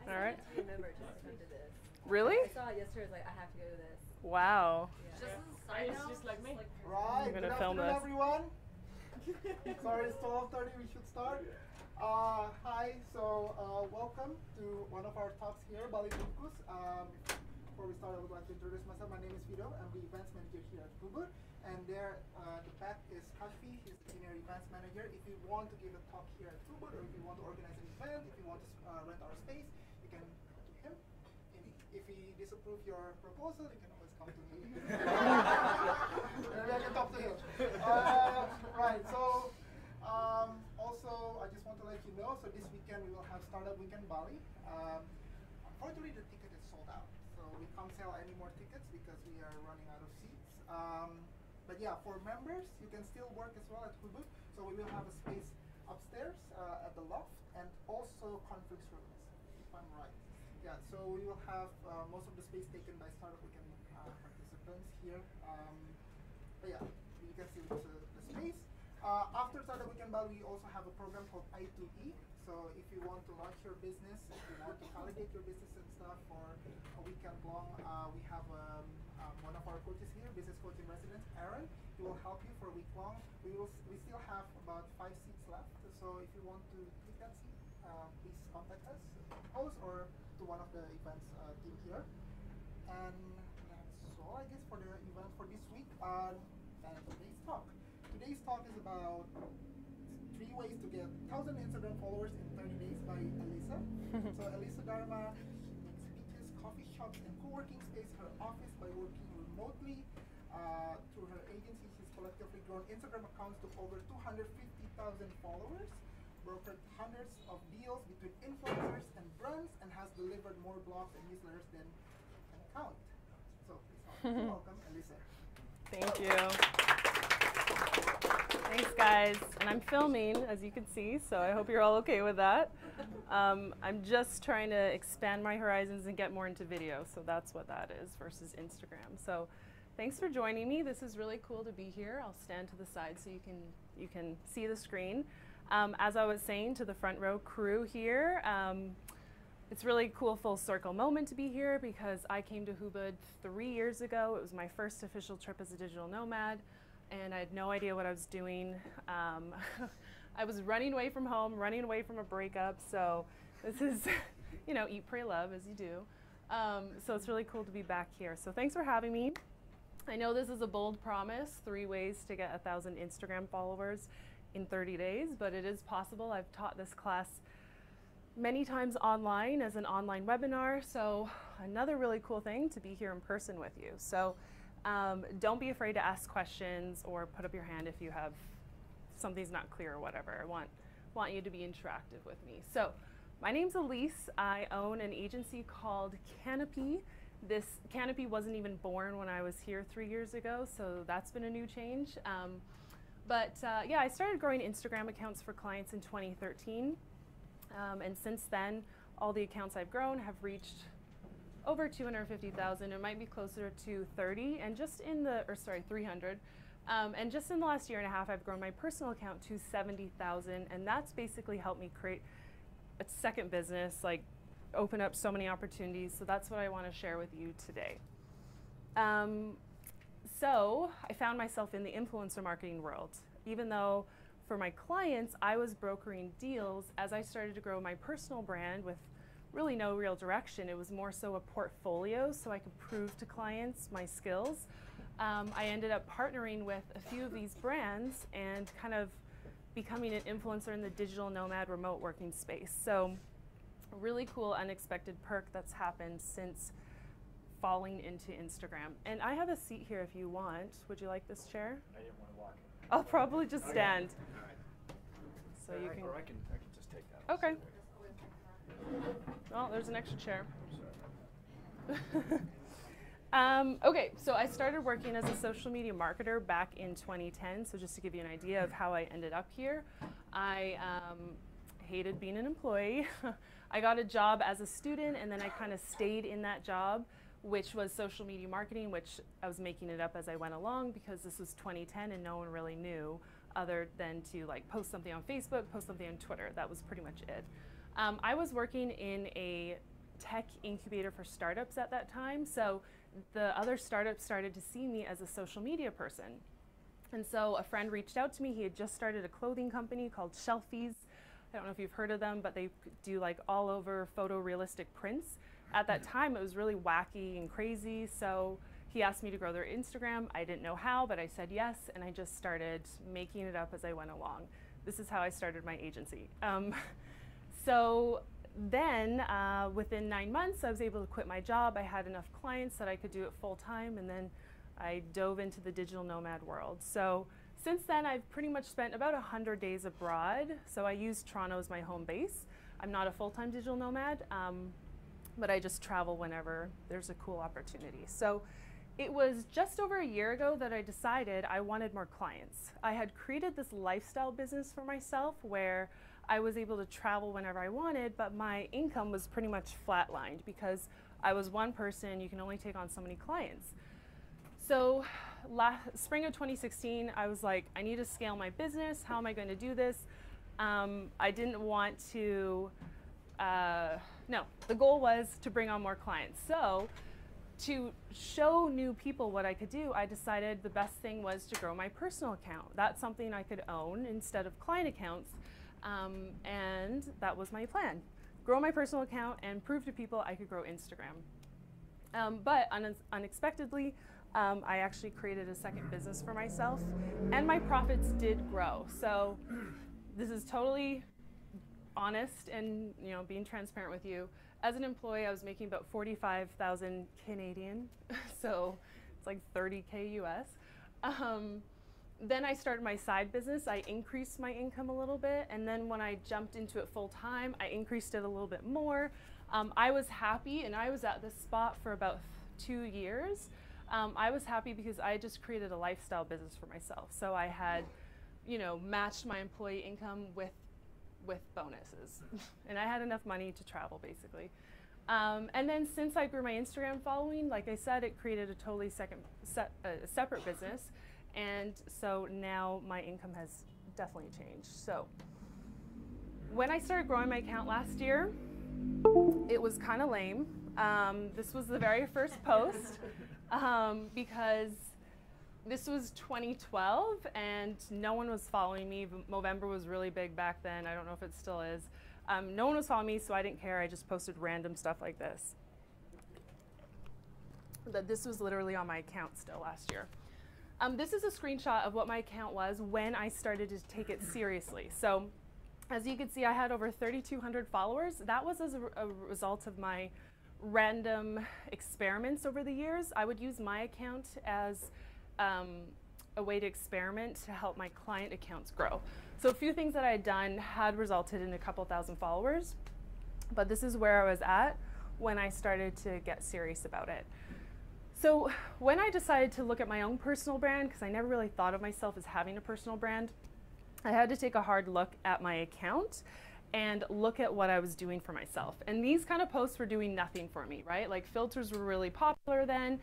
All right. I remember just to come to this. Really? I saw it yesterday. I was like, I have to go to this. Wow. Yeah. Just as a side note, just like me. Right, I'm gonna good film afternoon, this. everyone. Sorry, it's 12:30. We should start. Hi. So welcome to one of our talks here, Bali Bungkus. Before we start, I would like to introduce myself. My name is Vito. I'm the events manager here at Ubud. And there, the back is Canupy. He's the senior events manager. If you want to give a talk here at Ubud, or if you want to organize an event, if you want to rent our space, you can come to him. And if he disapproves your proposal, you can always come to me. Maybe I can talk to him. Right. So also, I just want to let you know. So this weekend we will have Startup Weekend Bali. Unfortunately, the ticket is sold out, so we can't sell any more tickets because we are running out of seats. But yeah, for members, you can still work as well at Ubud. So we will have a space upstairs at the loft, and also conference rooms, if I'm right. Yeah, so we will have most of the space taken by Startup Weekend participants here. But yeah, you can see the space. After Startup Weekend Bali, we also have a program called I2E. So if you want to launch your business, if you want to validate your business and stuff for a weekend long, we have one of our coaches here, business coach in residence, Aaron. He will help you for a week long. We still have about 5 seats left. So if you want to take that seat, please contact us, host, or to one of the events team here. And that's all, I guess, for the event for this week. And today's talk. Today's talk is about 3 ways to get 1,000 Instagram followers in 30 days by Elise. So Elise Darma makes speeches, coffee shops, and co-working space her office by working remotely. Through her agency, she's collectively grown Instagram accounts to over 250,000 followers, brokered hundreds of deals between influencers and brands, and has delivered more blogs and newsletters than can count. So please welcome Elise. Thank you. Thanks, guys. And I'm filming, as you can see, so I hope you're all okay with that. I'm just trying to expand my horizons and get more into video, so that's what that is versus Instagram. So thanks for joining me. This is really cool to be here. I'll stand to the side so you can see the screen. As I was saying to the front row crew here, it's really cool full circle moment to be here because I came to Ubud 3 years ago. It was my first official trip as a digital nomad, and I had no idea what I was doing. I was running away from home, running away from a breakup, so this is, you know, eat, pray, love, as you do. So it's really cool to be back here. So thanks for having me. I know this is a bold promise, 3 ways to get 1,000 Instagram followers in 30 days, but it is possible. I've taught this class many times online as an online webinar, so another really cool thing to be here in person with you. So don't be afraid to ask questions or put up your hand if you have something's not clear or whatever. I want you to be interactive with me. So my name's Elise. I own an agency called Canupy. This Canupy wasn't even born when I was here 3 years ago, so that's been a new change. Yeah, I started growing Instagram accounts for clients in 2013. And since then, all the accounts I've grown have reached over 250,000. It might be closer to 30, and just in the, or sorry, 300. And just in the last year and a half, I've grown my personal account to 70,000, and that's basically helped me create a second business, like open up so many opportunities. So that's what I want to share with you today. So I found myself in the influencer marketing world, even though for my clients, I was brokering deals. As I started to grow my personal brand with really no real direction, it was more so a portfolio so I could prove to clients my skills. I ended up partnering with a few of these brands and kind of becoming an influencer in the digital nomad remote working space. So a really cool unexpected perk that's happened since falling into Instagram. And I have a seat here if you want. Would you like this chair? I didn't want to walk in. I'll probably just stand. All right. So you can. Or I can just take that. Okay. Well, there's an extra chair. Okay, so I started working as a social media marketer back in 2010. So just to give you an idea of how I ended up here, I hated being an employee. I got a job as a student, and then I kind of stayed in that job, which was social media marketing, which I was making it up as I went along because this was 2010 and no one really knew other than to like post something on Facebook, post something on Twitter. That was pretty much it. I was working in a tech incubator for startups at that time, so the other startups started to see me as a social media person. And so a friend reached out to me. He had just started a clothing company called Shelfies. I don't know if you've heard of them, but they do like all over photorealistic prints. At that time, it was really wacky and crazy, so he asked me to grow their Instagram. I didn't know how, but I said yes, and I just started making it up as I went along. This is how I started my agency. So then, within 9 months, I was able to quit my job. I had enough clients that I could do it full time, and then I dove into the digital nomad world. So since then, I've pretty much spent about 100 days abroad. So I use Toronto as my home base. I'm not a full-time digital nomad, but I just travel whenever there's a cool opportunity. So it was just over a year ago that I decided I wanted more clients. I had created this lifestyle business for myself where I was able to travel whenever I wanted, but my income was pretty much flatlined because I was one person. You can only take on so many clients. So spring of 2016, I was like, I need to scale my business. How am I going to do this? I didn't want to, no, the goal was to bring on more clients. So to show new people what I could do, I decided the best thing was to grow my personal account. That's something I could own instead of client accounts. And that was my plan. Grow my personal account and prove to people I could grow Instagram. But unexpectedly, I actually created a second business for myself, and my profits did grow. So this is totally honest and being transparent with you. As an employee, I was making about 45,000 Canadian, so it's like 30K US. Then I started my side business. I increased my income a little bit, and then when I jumped into it full time, I increased it a little bit more. I was happy, and I was at this spot for about 2 years. I was happy because I just created a lifestyle business for myself. So I had, matched my employee income with bonuses, and I had enough money to travel basically. And then since I grew my Instagram following, like I said, it created a totally separate business. And so now my income has definitely changed. So when I started growing my account last year, it was kind of lame. This was the very first post because this was 2012 and no one was following me. Movember was really big back then. I don't know if it still is. No one was following me, so I didn't care. I just posted random stuff like this. But this was literally on my account still last year. This is a screenshot of what my account was when I started to take it seriously. So as you can see, I had over 3,200 followers. That was as a result of my random experiments over the years. I would use my account as a way to experiment to help my client accounts grow. So a few things that I had done had resulted in a couple thousand followers, but this is where I was at when I started to get serious about it. So when I decided to look at my own personal brand, because I never really thought of myself as having a personal brand, I had to take a hard look at my account and look at what I was doing for myself. And these kind of posts were doing nothing for me, right? Like filters were really popular then.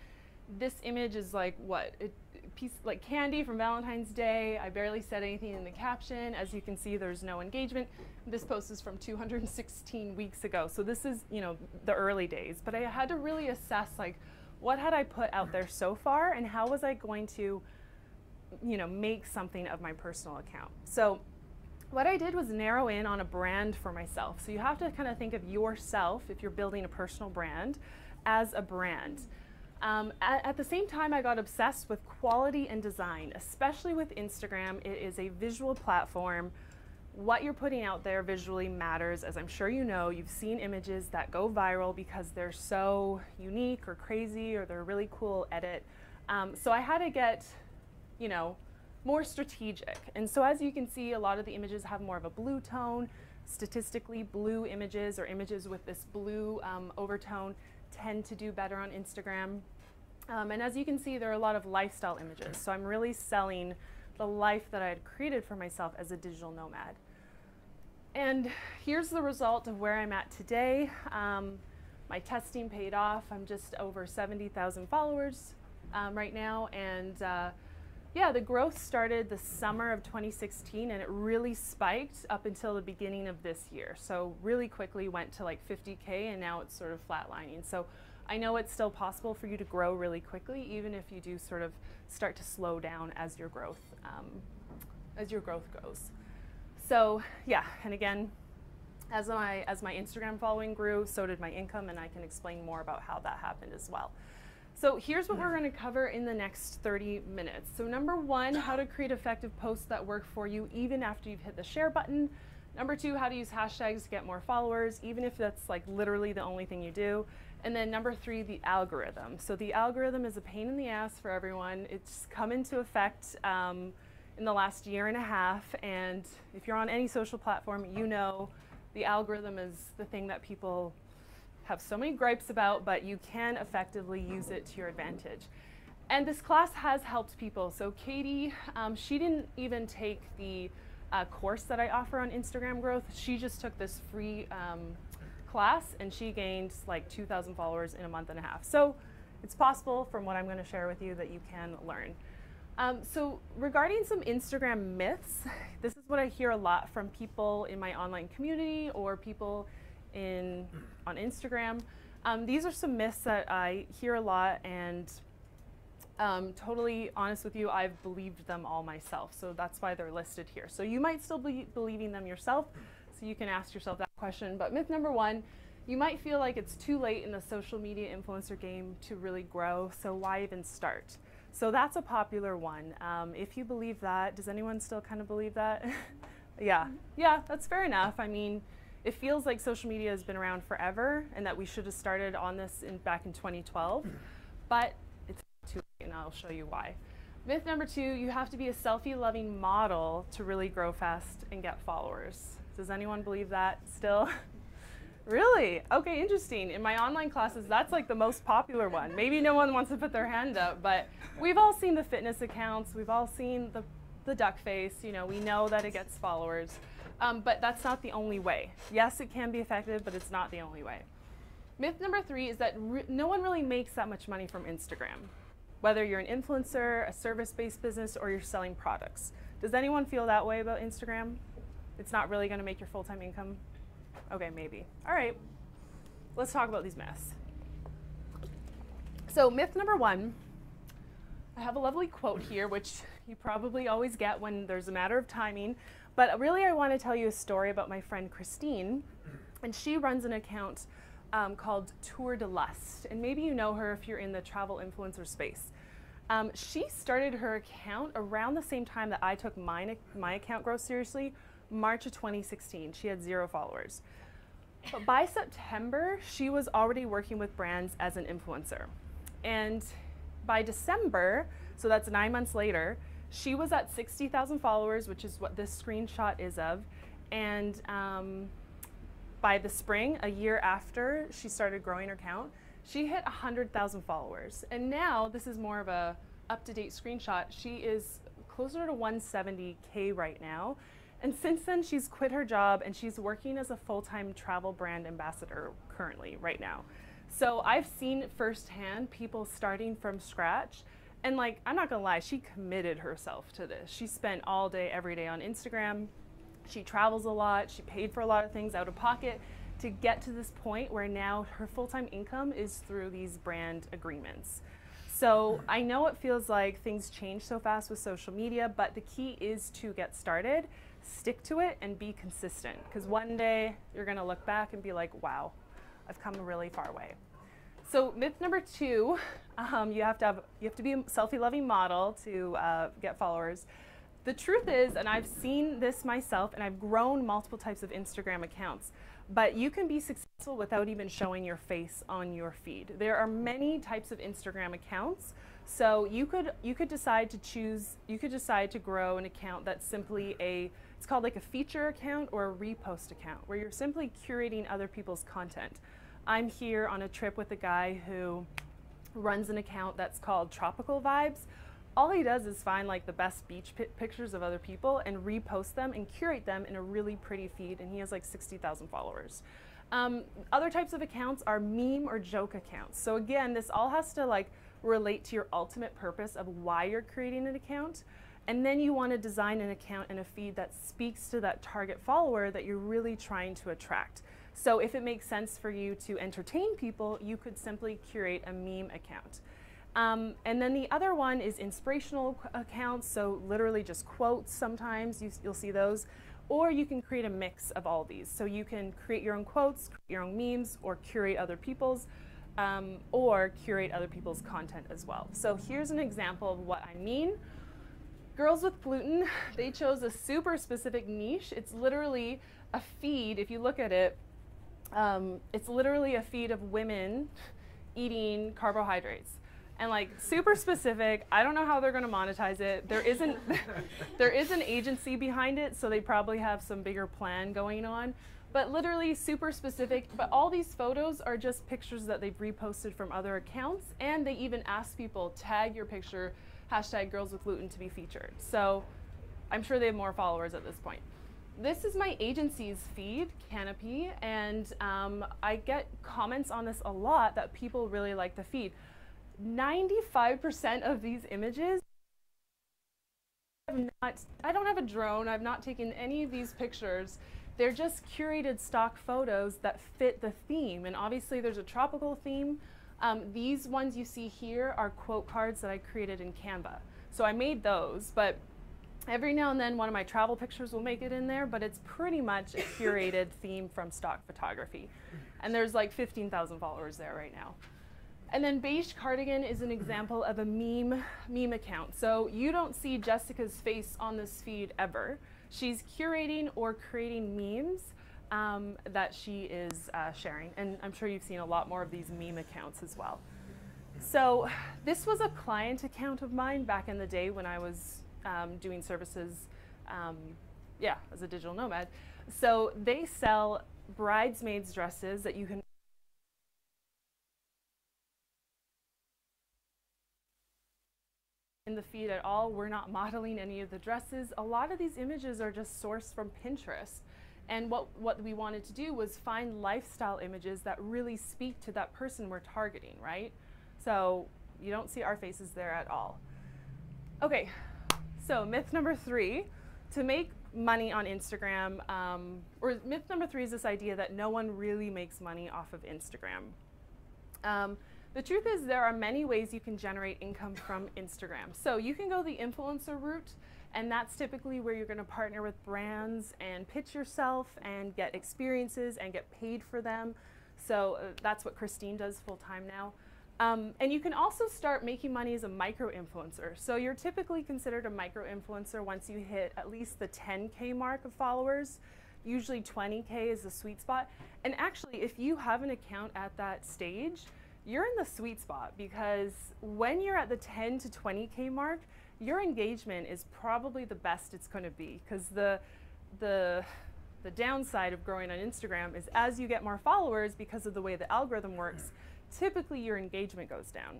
This image is like what? A piece like candy from Valentine's Day. I barely said anything in the caption. As you can see, there's no engagement. This post is from 216 weeks ago. So this is, the early days. But I had to really assess like, what had I put out there so far and how was I going to, make something of my personal account? So what I did was narrow in on a brand for myself. So you have to kind of think of yourself, if you're building a personal brand, as a brand. At the same time, I got obsessed with quality and design, especially with Instagram. It is a visual platform. What you're putting out there visually matters, as I'm sure you know. You've seen images that go viral because they're so unique or crazy or they're a really cool edit. So I had to get, more strategic. And so as you can see, a lot of the images have more of a blue tone. Statistically, blue images or images with this blue overtone tend to do better on Instagram. And as you can see, there are a lot of lifestyle images. So I'm really selling the life that I had created for myself as a digital nomad. And here's the result of where I'm at today. My testing paid off. I'm just over 70,000 followers right now, and Yeah, the growth started the summer of 2016 and it really spiked up until the beginning of this year. So really quickly went to like 50K and now it's sort of flatlining. So I know it's still possible for you to grow really quickly, even if you do sort of start to slow down as your growth goes. So yeah, and again, as my Instagram following grew, so did my income, and I can explain more about how that happened as well. So here's what we're going to cover in the next 30 minutes. So number one, how to create effective posts that work for you even after you've hit the share button. Number two, how to use hashtags to get more followers, even if that's like literally the only thing you do. And then number three, the algorithm. So the algorithm is a pain in the ass for everyone. It's come into effect in the last year and a half. And if you're on any social platform, you know the algorithm is the thing that people have so many gripes about, but you can effectively use it to your advantage. And this class has helped people. So Katie, she didn't even take the course that I offer on Instagram growth. She just took this free class and she gained like 2,000 followers in a month and a half. So it's possible from what I'm going to share with you that you can learn. So regarding some Instagram myths, this is what I hear a lot from people in my online community or people on Instagram. These are some myths that I hear a lot, and totally honest with you, I've believed them all myself. So that's why they're listed here. So you might still be believing them yourself, so you can ask yourself that question. But myth number one, you might feel like it's too late in the social media influencer game to really grow, so why even start? So that's a popular one. If you believe that, does anyone still kind of believe that? Yeah, that's fair enough. I mean, it feels like social media has been around forever and that we should have started on this back in 2012, but it's too late, and I'll show you why. Myth number two, you have to be a selfie-loving model to really grow fast and get followers. Does anyone believe that still? Really? Okay, interesting. In my online classes, that's like the most popular one. Maybe no one wants to put their hand up, but we've all seen the fitness accounts. We've all seen the duck face. You know, we know that it gets followers. But that's not the only way. Yes, it can be effective, but it's not the only way. Myth number three is that no one really makes that much money from Instagram, whether you're an influencer, a service-based business, or you're selling products. Does anyone feel that way about Instagram? It's not really going to make your full-time income? Okay, maybe. All right, let's talk about these myths. So myth number one, I have a lovely quote here, which you probably always get when there's a matter of timing. But really, I want to tell you a story about my friend Christine, and she runs an account called Tour de Lust, and maybe you know her if you're in the travel influencer space. She started her account around the same time that I took my account growth seriously, March of 2016. She had 0 followers. But by September, she was already working with brands as an influencer. And by December, so that's 9 months later, she was at 60,000 followers, which is what this screenshot is of. And by the spring, a year after she started growing her account, she hit 100,000 followers. And now, this is more of a up-to-date screenshot, she is closer to 170K right now. And since then, she's quit her job and she's working as a full-time travel brand ambassador currently, right now. So I've seen firsthand people starting from scratch. And like, I'm not gonna lie, she committed herself to this. She spent all day, every day on Instagram. She travels a lot. She paid for a lot of things out of pocket to get to this point where now her full-time income is through these brand agreements. So I know it feels like things change so fast with social media, but the key is to get started, stick to it, and be consistent. Because one day you're gonna look back and be like, wow, I've come a really far way. So myth number two, you have to be a selfie-loving model to get followers. The truth is, and I've seen this myself, and I've grown multiple types of Instagram accounts, but you can be successful without even showing your face on your feed. There are many types of Instagram accounts, so you could decide to grow an account that's simply it's called like a feature account or a repost account, where you're simply curating other people's content. I'm here on a trip with a guy who runs an account that's called Tropical Vibes. All he does is find like the best beach pictures of other people and repost them and curate them in a really pretty feed, and he has like 60,000 followers. Other types of accounts are meme or joke accounts. So again, this all has to like relate to your ultimate purpose of why you're creating an account. And then you want to design an account and a feed that speaks to that target follower that you're really trying to attract. So if it makes sense for you to entertain people, you could simply curate a meme account. And then the other one is inspirational accounts, so literally just quotes sometimes, you'll see those. Or you can create a mix of all these. So you can create your own quotes, create your own memes, or curate other people's, or curate other people's content as well. So here's an example of what I mean. Girls with Gluten, they chose a super specific niche. It's literally a feed, if you look at it, it's literally a feed of women eating carbohydrates. And like super specific, I don't know how they're gonna monetize it. There is an agency behind it, so they probably have some bigger plan going on. But literally super specific, but all these photos are just pictures that they've reposted from other accounts, and they even ask people, tag your picture, hashtag Girls with Gluten to be featured. So I'm sure they have more followers at this point. This is my agency's feed, Canupy, and I get comments on this a lot that people really like the feed. 95% of these images, I don't have a drone, I've not taken any of these pictures. They're just curated stock photos that fit the theme, and obviously there's a tropical theme. These ones you see here are quote cards that I created in Canva. So I made those, but every now and then one of my travel pictures will make it in there, but it's pretty much a curated theme from stock photography. And there's like 15,000 followers there right now. And then Beige Cardigan is an example of a meme account. So you don't see Jessica's face on this feed ever. She's curating or creating memes that she is sharing. And I'm sure you've seen a lot more of these meme accounts as well. So this was a client account of mine back in the day when I was doing services, yeah, as a digital nomad. So they sell bridesmaids dresses that you can in the feed at all. We're not modeling any of the dresses. A lot of these images are just sourced from Pinterest. And what we wanted to do was find lifestyle images that really speak to that person we're targeting, right? So you don't see our faces there at all. Okay, so myth number 3, to make money on Instagram, or myth number 3 is this idea that no one really makes money off of Instagram. The truth is there are many ways you can generate income from Instagram. So you can go the influencer route, and that's typically where you're gonna partner with brands and pitch yourself and get experiences and get paid for them. So that's what Christine does full time now. And you can also start making money as a micro-influencer. So you're typically considered a micro-influencer once you hit at least the 10K mark of followers. Usually 20K is the sweet spot. And actually, if you have an account at that stage, you're in the sweet spot, because when you're at the 10 to 20K mark, your engagement is probably the best it's going to be, because the downside of growing on Instagram is as you get more followers, because of the way the algorithm works, typically your engagement goes down.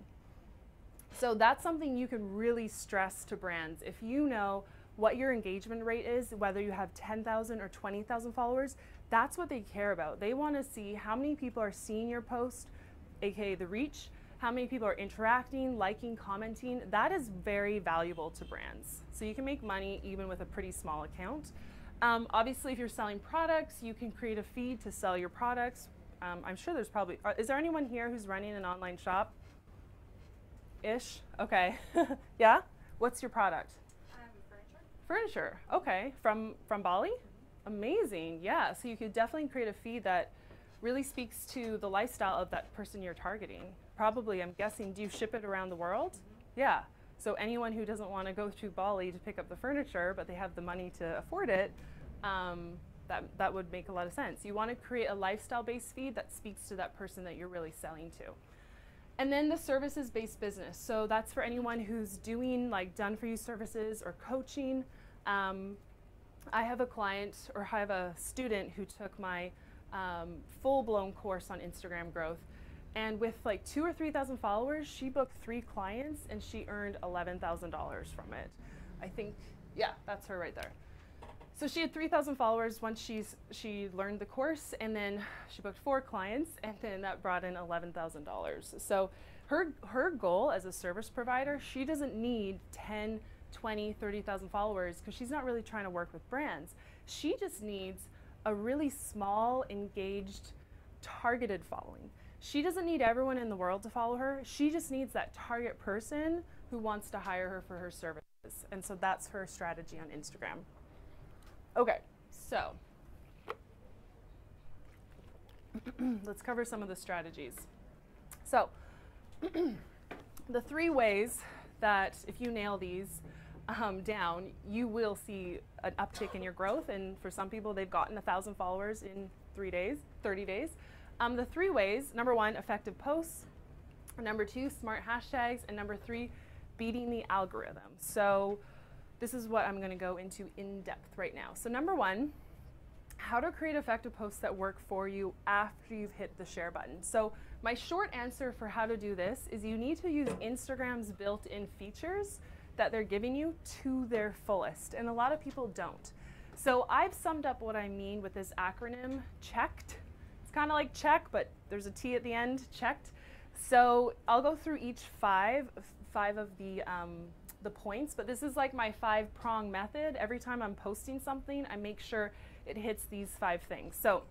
So that's something you can really stress to brands. If you know what your engagement rate is, whether you have 10,000 or 20,000 followers, that's what they care about. They want to see how many people are seeing your post, aka the reach, how many people are interacting, liking, commenting. That is very valuable to brands. So you can make money even with a pretty small account. Obviously, if you're selling products, you can create a feed to sell your products. I'm sure there's probably, is there anyone here who's running an online shop? Ish? Okay. Yeah? What's your product? Furniture. Okay. From Bali? Amazing. Yeah. So you could definitely create a feed that really speaks to the lifestyle of that person you're targeting. Probably, I'm guessing, do you ship it around the world? Yeah. So anyone who doesn't want to go to Bali to pick up the furniture, but they have the money to afford it, that would make a lot of sense. You want to create a lifestyle-based feed that speaks to that person that you're really selling to. And then the services-based business. So that's for anyone who's doing like done-for-you services or coaching. I have a client, or I have a student who took my full-blown course on Instagram growth, and with like 2,000 or 3,000 followers, she booked 3 clients and she earned $11,000 from it. I think, yeah, that's her right there. So she had 3,000 followers once she learned the course, and then she booked 4 clients, and then that brought in $11,000. So her goal as a service provider, she doesn't need 10, 20, 30,000 followers because she's not really trying to work with brands. She just needs a really small, engaged, targeted following. She doesn't need everyone in the world to follow her. She just needs that target person who wants to hire her for her services. And so that's her strategy on Instagram. Okay, so let's cover some of the strategies. So the 3 ways that if you nail these down, you will see an uptick in your growth. And for some people, they've gotten 1,000 followers in 3 days, 30 days. The 3 ways, number 1, effective posts. Number 2, smart hashtags. And number 3, beating the algorithm. So this is what I'm going to go into in depth right now. So number 1, how to create effective posts that work for you after you've hit the share button. So my short answer for how to do this is you need to use Instagram's built-in features that they're giving you to their fullest, and a lot of people don't. So I've summed up what I mean with this acronym, checked. It's kind of like check, but there's a T at the end, checked. So I'll go through each five of the points, but this is like my 5-prong method. Every time I'm posting something, I make sure it hits these 5 things. So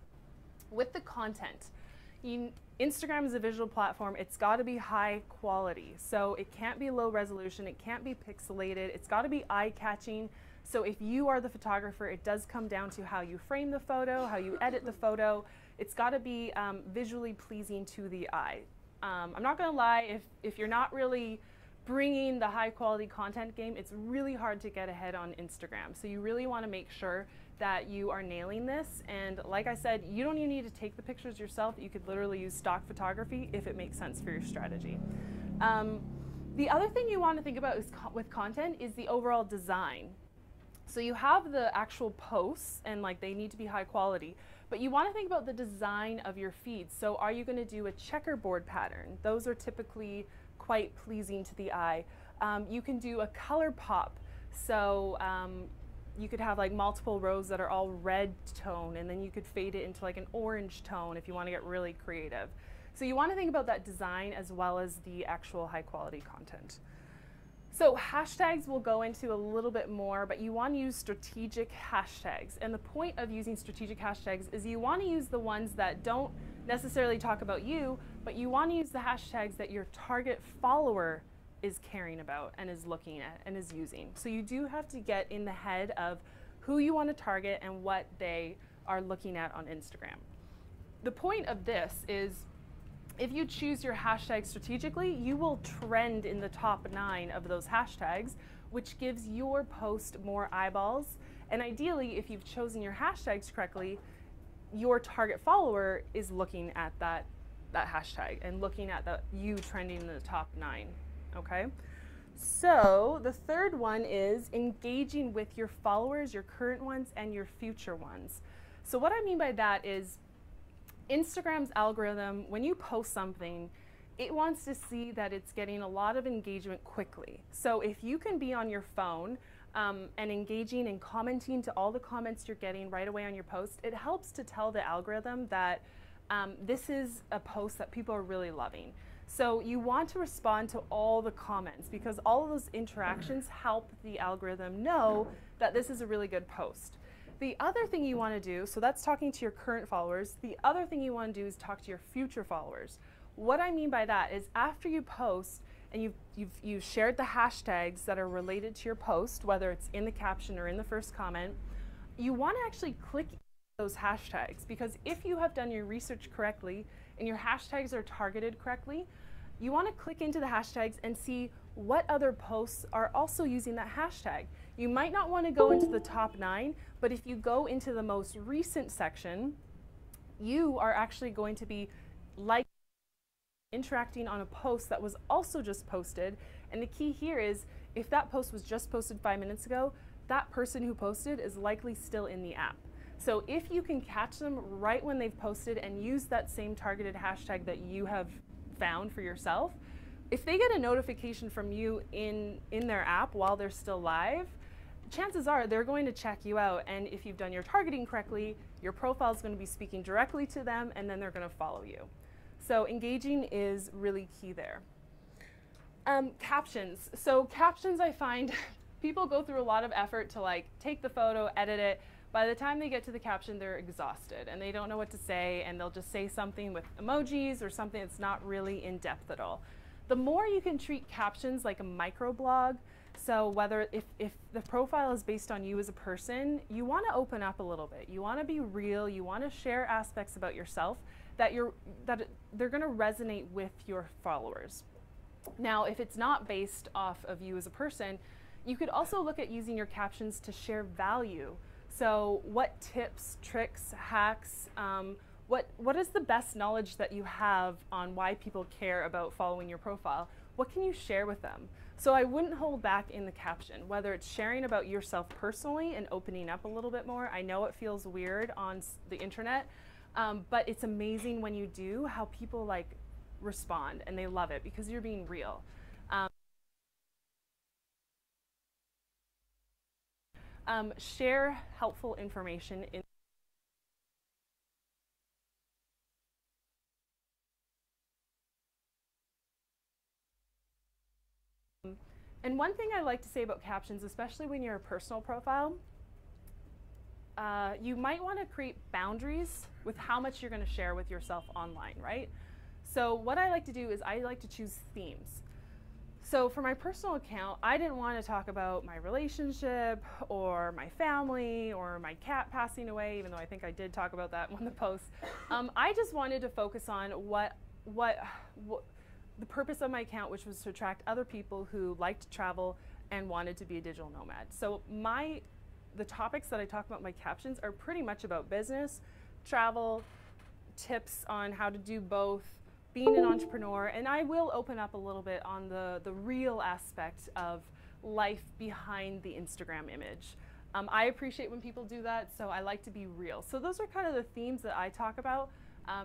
with the content, Instagram is a visual platform. It's got to be high quality. So it can't be low resolution. It can't be pixelated. It's got to be eye-catching. So if you are the photographer, it does come down to how you frame the photo, how you edit the photo. It's got to be visually pleasing to the eye. I'm not going to lie, if you're not really bringing the high quality content game, it's really hard to get ahead on Instagram. So you really want to make sure that you are nailing this. And like I said, you don't even need to take the pictures yourself. You could literally use stock photography if it makes sense for your strategy. The other thing you want to think about is with content is the overall design. So you have the actual posts and like they need to be high quality, but you want to think about the design of your feed. So are you going to do a checkerboard pattern? Those are typically quite pleasing to the eye. You can do a color pop. So you could have like multiple rows that are all red tone, and then you could fade it into like an orange tone if you want to get really creative. So you want to think about that design as well as the actual high quality content. So hashtags we'll go into a little bit more, but you want to use strategic hashtags. And the point of using strategic hashtags is you want to use the ones that don't necessarily talk about you, but you want to use the hashtags that your target follower is caring about and is looking at and is using. So you do have to get in the head of who you want to target and what they are looking at on Instagram. The point of this is if you choose your hashtag strategically, you will trend in the top 9 of those hashtags, which gives your post more eyeballs. And ideally, if you've chosen your hashtags correctly, your target follower is looking at that hashtag and looking at you trending in the top 9. Okay, so the third one is engaging with your followers, your current ones and your future ones. So what I mean by that is Instagram's algorithm, when you post something, it wants to see that it's getting a lot of engagement quickly. So if you can be on your phone and engaging and commenting to all the comments you're getting right away on your post, it helps to tell the algorithm that this is a post that people are really loving. So you want to respond to all the comments because all of those interactions help the algorithm know that this is a really good post. The other thing you want to do, so that's talking to your current followers, the other thing you want to do is talk to your future followers. What I mean by that is after you post and you've shared the hashtags that are related to your post, whether it's in the caption or in the first comment, you want to actually click those hashtags because if you have done your research correctly and your hashtags are targeted correctly, you want to click into the hashtags and see what other posts are also using that hashtag. You might not want to go into the top 9, but if you go into the most recent section, you are actually going to be interacting on a post that was also just posted. And the key here is if that post was just posted 5 minutes ago, that person who posted is likely still in the app. So if you can catch them right when they've posted and use that same targeted hashtag that you have found for yourself, if they get a notification from you in their app while they're still live, chances are they're going to check you out, and if you've done your targeting correctly, your profile is going to be speaking directly to them and then they're going to follow you. So engaging is really key there. Captions. So captions, I find people go through a lot of effort to like take the photo, edit it. By the time they get to the caption, they're exhausted and they don't know what to say, and they'll just say something with emojis or something that's not really in depth at all. The more you can treat captions like a microblog, so whether if the profile is based on you as a person, you want to open up a little bit. You want to be real. You want to share aspects about yourself that they're going to resonate with your followers. Now, if it's not based off of you as a person, you could also look at using your captions to share value. So what tips, tricks, hacks, what is the best knowledge that you have on why people care about following your profile? What can you share with them? So I wouldn't hold back in the caption, whether it's sharing about yourself personally and opening up a little bit more. I know it feels weird on the internet, but it's amazing when you do how people like respond and they love it because you're being real. Share helpful information in and one thing I like to say about captions, especially when you're a personal profile, you might want to create boundaries with how much you're going to share with yourself online, right? So what I like to do is I like to choose themes. So for my personal account, I didn't want to talk about my relationship or my family or my cat passing away, even though I think I did talk about that in one of the posts. I just wanted to focus on what the purpose of my account, which was to attract other people who liked to travel and wanted to be a digital nomad. So the topics that I talk about in my captions are pretty much about business, travel, tips on how to do both, being an entrepreneur, and I will open up a little bit on the real aspect of life behind the Instagram image. I appreciate when people do that, so I like to be real. So those are kind of the themes that I talk about.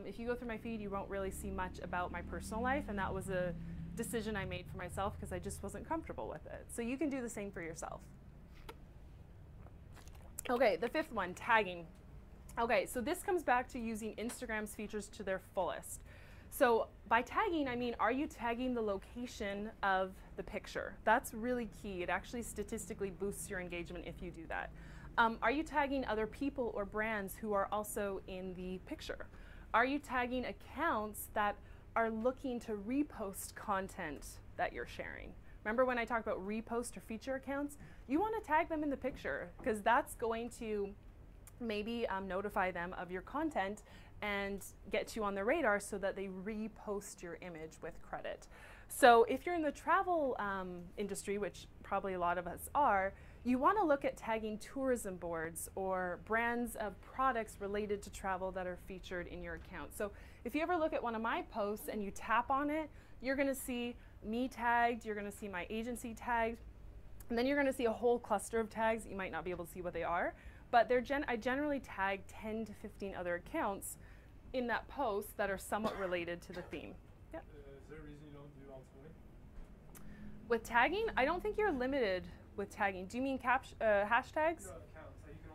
If you go through my feed, you won't really see much about my personal life, and that was a decision I made for myself because I just wasn't comfortable with it. So you can do the same for yourself. Okay, the fifth one, tagging. Okay, so this comes back to using Instagram's features to their fullest. So by tagging, I mean, are you tagging the location of the picture? That's really key. It actually statistically boosts your engagement if you do that. Are you tagging other people or brands who are also in the picture? Are you tagging accounts that are looking to repost content that you're sharing? Remember when I talked about repost or feature accounts? You want to tag them in the picture because that's going to maybe notify them of your content and get you on their radar so that they repost your image with credit. So if you're in the travel industry, which probably a lot of us are, you want to look at tagging tourism boards or brands of products related to travel that are featured in your account. So if you ever look at one of my posts and you tap on it, you're going to see me tagged, you're going to see my agency tagged, and then you're going to see a whole cluster of tags. You might not be able to see what they are, but I generally tag 10 to 15 other accounts in that post that are somewhat related to the theme. Yeah. Is there a reason you don't do all 20? With tagging, I don't think you're limited with tagging. Do you mean hashtags? You have accounts. Like you can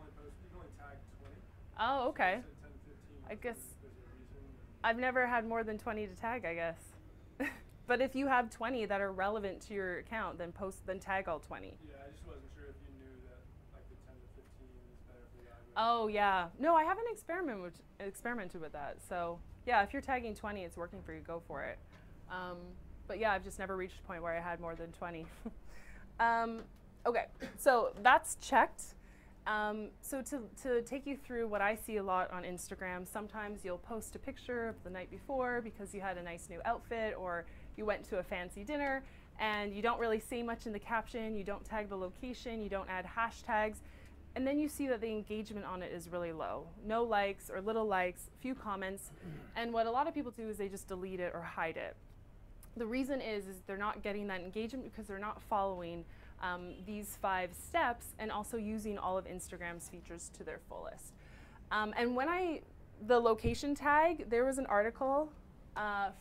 only tag 20. Oh, okay. So 10, 15, I guess there's a reason. I've never had more than 20 to tag, I guess. But if you have 20 that are relevant to your account, then tag all 20. Yeah, I just wasn't sure if you knew that like the 10 to 15 is better for the algorithm. Oh yeah. No, I haven't experimented with that. So yeah, if you're tagging 20, it's working for you, go for it. But yeah, I've just never reached a point where I had more than 20. Okay, so that's checked. So to take you through what I see a lot on Instagram, sometimes you'll post a picture of the night before because you had a nice new outfit or you went to a fancy dinner and you don't really say much in the caption, you don't tag the location, you don't add hashtags, and then you see that the engagement on it is really low. No likes or little likes, few comments, and what a lot of people do is they just delete it or hide it. The reason is they're not getting that engagement because they're not following these 5 steps and also using all of Instagram's features to their fullest. And when the location tag, there was an article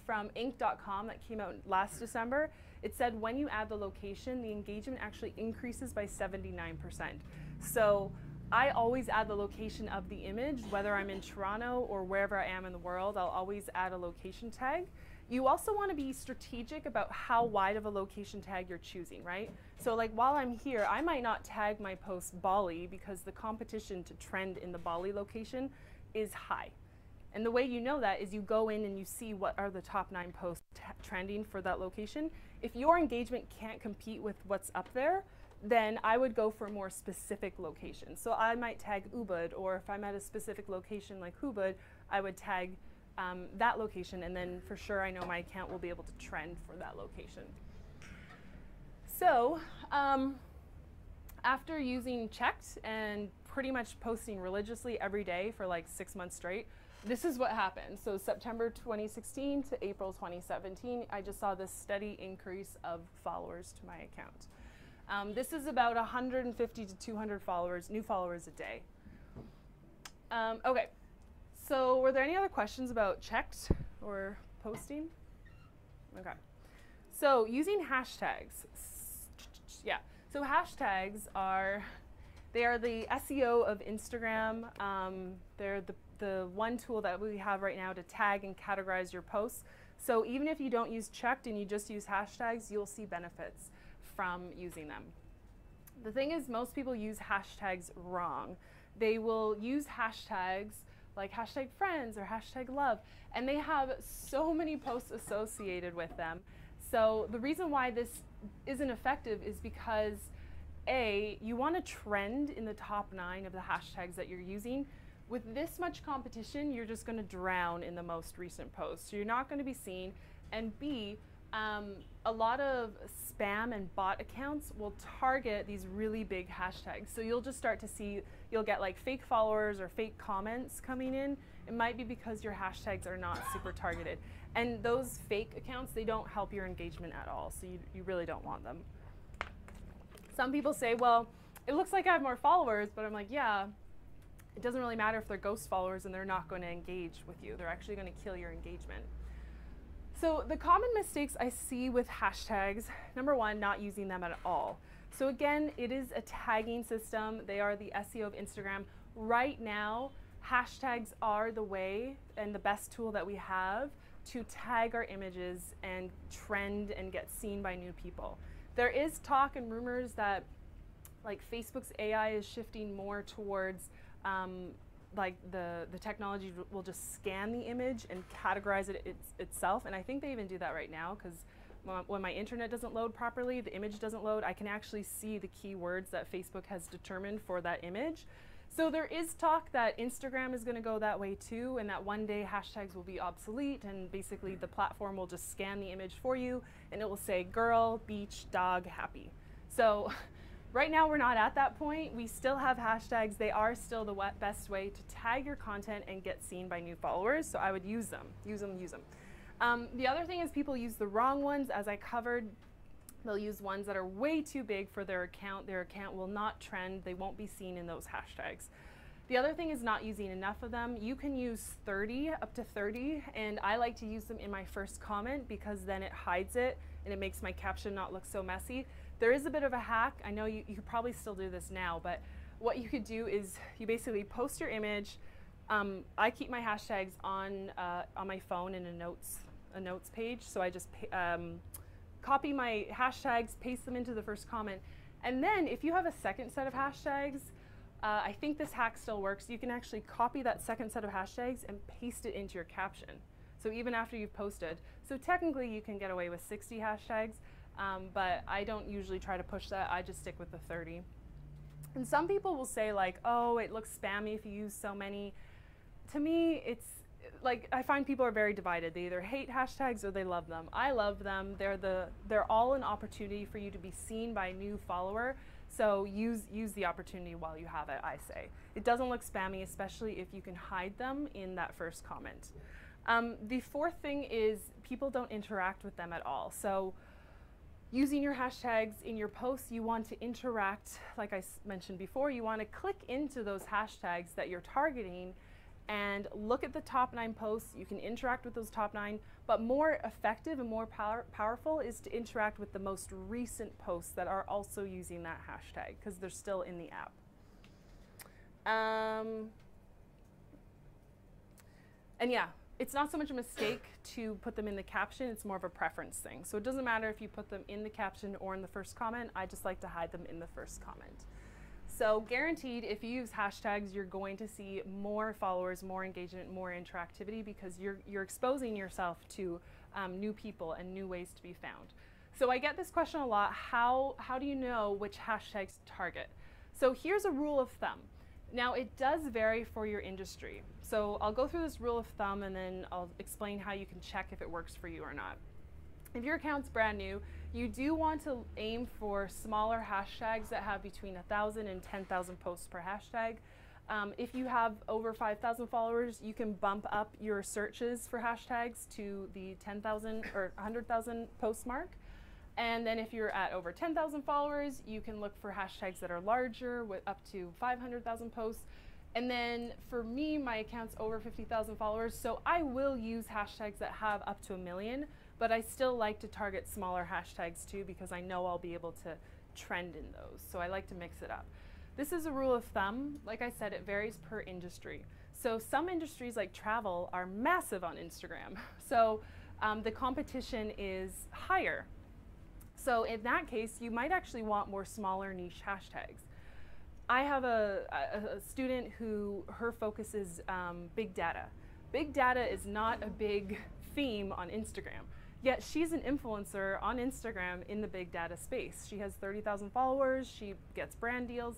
from Inc.com that came out last December. It said when you add the location, the engagement actually increases by 79%. So I always add the location of the image, whether I'm in Toronto or wherever I am in the world, I'll always add a location tag. You also want to be strategic about how wide of a location tag you're choosing, right? So like while I'm here, I might not tag my post Bali because the competition to trend in the Bali location is high. And the way you know that is you go in and you see what are the top 9 posts trending for that location. If your engagement can't compete with what's up there, then I would go for a more specific location. So I might tag Ubud, or if I'm at a specific location like Ubud, I would tag that location, and then for sure I know my account will be able to trend for that location. So after using Checked and pretty much posting religiously every day for like 6 months straight, this is what happened. So September 2016 to April 2017, I just saw this steady increase of followers to my account. This is about 150 to 200 followers, new followers a day. Okay. So were there any other questions about Checked or posting? Okay. So using hashtags. Yeah. So hashtags are, they are the SEO of Instagram. They're the one tool that we have right now to tag and categorize your posts. So even if you don't use Checked and you just use hashtags, you'll see benefits from using them. The thing is, most people use hashtags wrong. They will use hashtags like hashtag friends or hashtag love, and they have so many posts associated with them. So the reason why this isn't effective is because A, you want to trend in the top 9 of the hashtags that you're using. With this much competition, you're just going to drown in the most recent posts. So you're not going to be seen. And B, a lot of spam and bot accounts will target these really big hashtags. So you'll just start to see, you'll get like fake followers or fake comments coming in. It might be because your hashtags are not super targeted. And those fake accounts, they don't help your engagement at all. So you really don't want them. Some people say, well, it looks like I have more followers, but I'm like, yeah, it doesn't really matter if they're ghost followers and they're not going to engage with you. They're actually going to kill your engagement. So the common mistakes I see with hashtags, number one, not using them at all. So again, it is a tagging system. They are the SEO of Instagram. Right now, hashtags are the way and the best tool that we have to tag our images and trend and get seen by new people. There is talk and rumors that like Facebook's AI is shifting more towards like the technology will just scan the image and categorize it itself. And I think they even do that right now, because when my internet doesn't load properly, the image doesn't load, I can actually see the keywords that Facebook has determined for that image. So there is talk that Instagram is going to go that way too, and that one day hashtags will be obsolete, and basically the platform will just scan the image for you and it will say girl, beach, dog, happy. So right now we're not at that point. We still have hashtags. They are still the best way to tag your content and get seen by new followers. So I would use them, use them, use them. The other thing is people use the wrong ones. As I covered, they'll use ones that are way too big for their account. Their account will not trend. They won't be seen in those hashtags. The other thing is not using enough of them. You can use 30, up to 30, and I like to use them in my first comment because then it hides it and it makes my caption not look so messy. There is a bit of a hack. I know you could probably still do this now, but what you could do is you basically post your image. I keep my hashtags on my phone in a notes page, so I just copy my hashtags, paste them into the first comment, and then if you have a second set of hashtags, I think this hack still works. You can actually copy that second set of hashtags and paste it into your caption. So even after you've posted, so technically you can get away with 60 hashtags. But I don't usually try to push that. I just stick with the 30. And some people will say like, oh, it looks spammy if you use so many. To me, it's like, I find people are very divided. They either hate hashtags or they love them. I love them. They're all an opportunity for you to be seen by a new follower. So use the opportunity while you have it, I say. It doesn't look spammy, especially if you can hide them in that first comment. The fourth thing is people don't interact with them at all. So using your hashtags in your posts, you want to interact, like I mentioned before, you want to click into those hashtags that you're targeting and look at the top 9 posts. You can interact with those top 9, but more effective and more powerful is to interact with the most recent posts that are also using that hashtag because they're still in the app. And yeah, it's not so much a mistake to put them in the caption, it's more of a preference thing. So it doesn't matter if you put them in the caption or in the first comment, I just like to hide them in the first comment. So guaranteed, if you use hashtags, you're going to see more followers, more engagement, more interactivity, because you're exposing yourself to new people and new ways to be found. So I get this question a lot, how do you know which hashtags to target? So here's a rule of thumb. Now it does vary for your industry. So I'll go through this rule of thumb and then I'll explain how you can check if it works for you or not. If your account's brand new, you do want to aim for smaller hashtags that have between 1,000 and 10,000 posts per hashtag. If you have over 5,000 followers, you can bump up your searches for hashtags to the 10,000 or 100,000 post mark. And then if you're at over 10,000 followers, you can look for hashtags that are larger with up to 500,000 posts. And then for me, my account's over 50,000 followers, so I will use hashtags that have up to 1 million, but I still like to target smaller hashtags too because I know I'll be able to trend in those. So I like to mix it up. This is a rule of thumb. Like I said, it varies per industry. So some industries like travel are massive on Instagram. So the competition is higher. So in that case, you might actually want more smaller niche hashtags. I have a student who her focus is big data. Big data is not a big theme on Instagram, yet she's an influencer on Instagram in the big data space. She has 30,000 followers, she gets brand deals.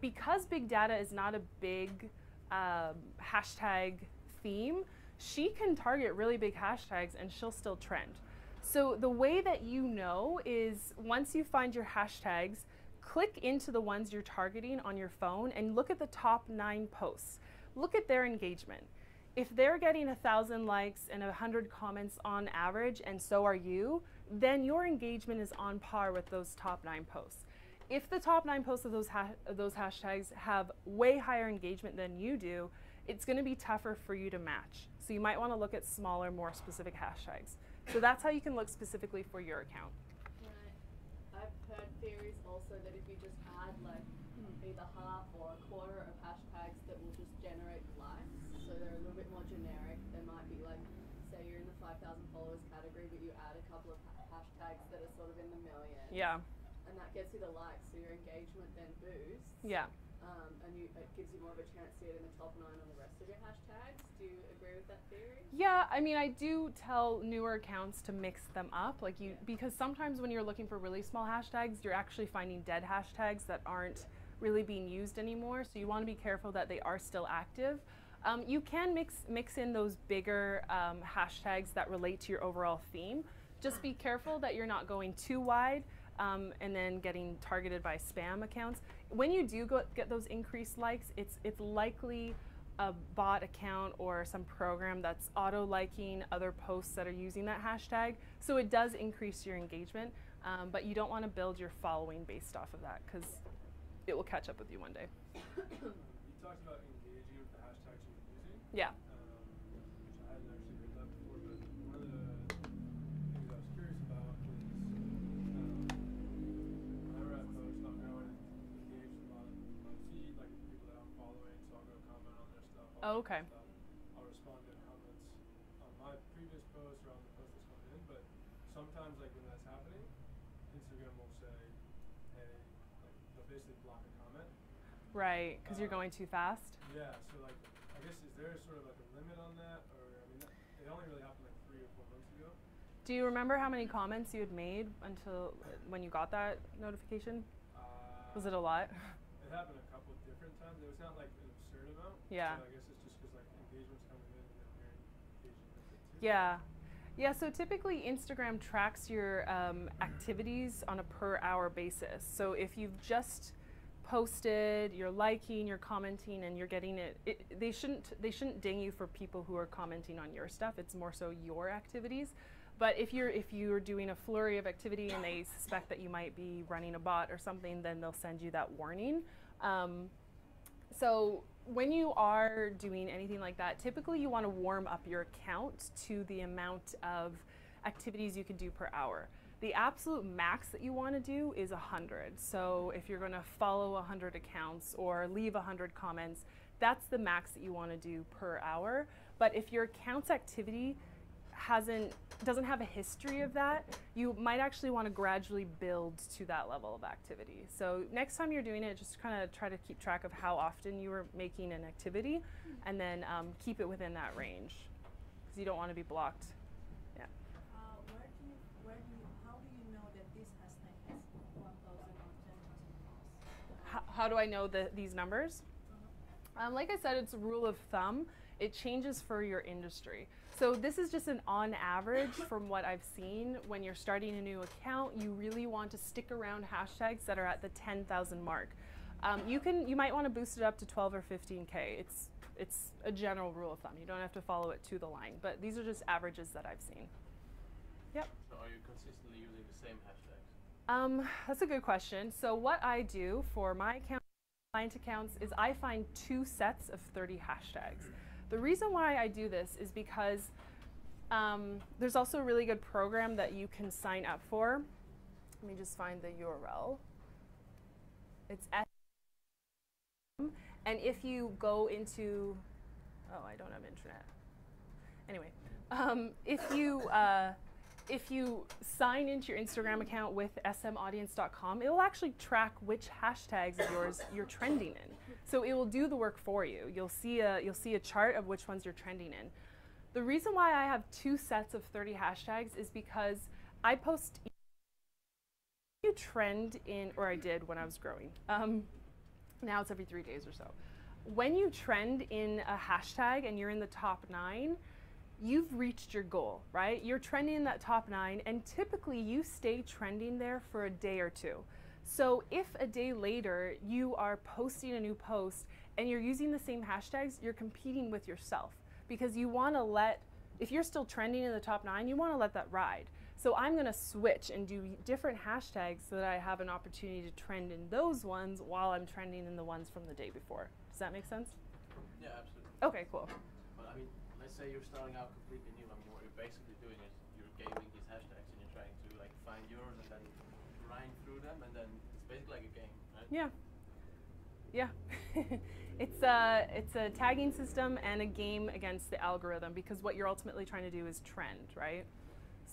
Because big data is not a big hashtag theme, she can target really big hashtags and she'll still trend. So the way that you know is once you find your hashtags, click into the ones you're targeting on your phone and look at the top 9 posts. Look at their engagement. If they're getting 1,000 likes and 100 comments on average, and so are you, then your engagement is on par with those top 9 posts. If the top 9 posts of those hashtags have way higher engagement than you do, it's going to be tougher for you to match. So you might want to look at smaller, more specific hashtags. So that's how you can look specifically for your account. Right. I've heard theories also that if you just add like either half or a quarter of hashtags that will just generate likes, so they're a little bit more generic. They might be like, say you're in the 5,000 followers category, but you add a couple of hashtags that are sort of in the millions. Yeah. And that gets you the likes, so your engagement then boosts. Yeah. And it gives you more of a chance to get in the top 9 on the rest of your hashtags. Do you agree with that theory? Yeah, I mean, I do tell newer accounts to mix them up, like because sometimes when you're looking for really small hashtags, you're actually finding dead hashtags that aren't really being used anymore. So you want to be careful that they are still active. You can mix in those bigger hashtags that relate to your overall theme. Just be careful that you're not going too wide. And then getting targeted by spam accounts. When you do get those increased likes, it's likely a bot account or some program that's auto-liking other posts that are using that hashtag. So it does increase your engagement, but you don't want to build your following based off of that because it will catch up with you one day. You talked about engaging with the hashtags you're using. Yeah. Which I hadn't actually heard that before, but one of the things I was curious about is whenever I post, I'll go and engage with a lot of my feed, like people that I'm following, so I'll go comment on their stuff. Oh, okay. I'll respond to comments on my previous post or on the post that's coming in, but sometimes like when that's happening, Instagram will say, hey, like they'll basically block a comment. Right, because you're going too fast. Yeah, so like, I guess is there sort of like a limit on that, or I mean, it only really happened like 3 or 4 months ago. Do you remember how many comments you had made until when you got that notification? Was it a lot? It happened a couple of different times. It was not like an absurd amount. Yeah. So I guess it's just because like engagement's coming in and then you're engaging with it too. Yeah. Yeah, so typically Instagram tracks your activities on a per hour basis. So if you've just posted, you're liking, you're commenting, and you're getting they shouldn't ding you for people who are commenting on your stuff. It's more so your activities. But if you're doing a flurry of activity and they suspect that you might be running a bot or something, then they'll send you that warning. So when you are doing anything like that, typically you want to warm up your account to the amount of activities you can do per hour. The absolute max that you want to do is 100. So if you're going to follow 100 accounts or leave 100 comments, that's the max that you want to do per hour. But if your account's activity doesn't have a history of that, you might actually want to gradually build to that level of activity. So next time you're doing it, just kind of try to keep track of how often you are making an activity, and then keep it within that range, because you don't want to be blocked. Yeah. How do you know that this hashtag has 1,000 or 10,000 posts? How do I know these numbers? Like I said, it's a rule of thumb. It changes for your industry. So this is just an on average from what I've seen. When you're starting a new account, you really want to stick around hashtags that are at the 10,000 mark. You might want to boost it up to 12 or 15K. It's a general rule of thumb. You don't have to follow it to the line, but these are just averages that I've seen. Yep. So are you consistently using the same hashtags? That's a good question. So what I do for my client accounts is I find 2 sets of 30 hashtags. The reason why I do this is because there's also a really good program that you can sign up for. Let me just find the URL. It's and if you go into, oh, I don't have internet. Anyway, if you sign into your Instagram account with smaudience.com, it will actually track which hashtags of yours you're trending in. So it will do the work for you. You'll see a chart of which ones you're trending in. The reason why I have 2 sets of 30 hashtags is because I post you trend in, or I did when I was growing. Now it's every 3 days or so. When you trend in a hashtag and you're in the top 9, you've reached your goal, right? You're trending in that top 9, and typically you stay trending there for a day or 2. So if a day later you are posting a new post and you're using the same hashtags, you're competing with yourself, because you want to if you're still trending in the top 9, you want to let that ride. So I'm going to switch and do different hashtags so that I have an opportunity to trend in those ones while I'm trending in the ones from the day before. Does that make sense? Yeah, absolutely. Okay, cool. But I mean, let's say you're starting out completely new. I mean, what you're basically doing is you're gaming these hashtags and you're trying to like find yours and then grind through them, and then it's basically like a game, right? Yeah. Yeah. It's a tagging system and a game against the algorithm, because what you're ultimately trying to do is trend, right?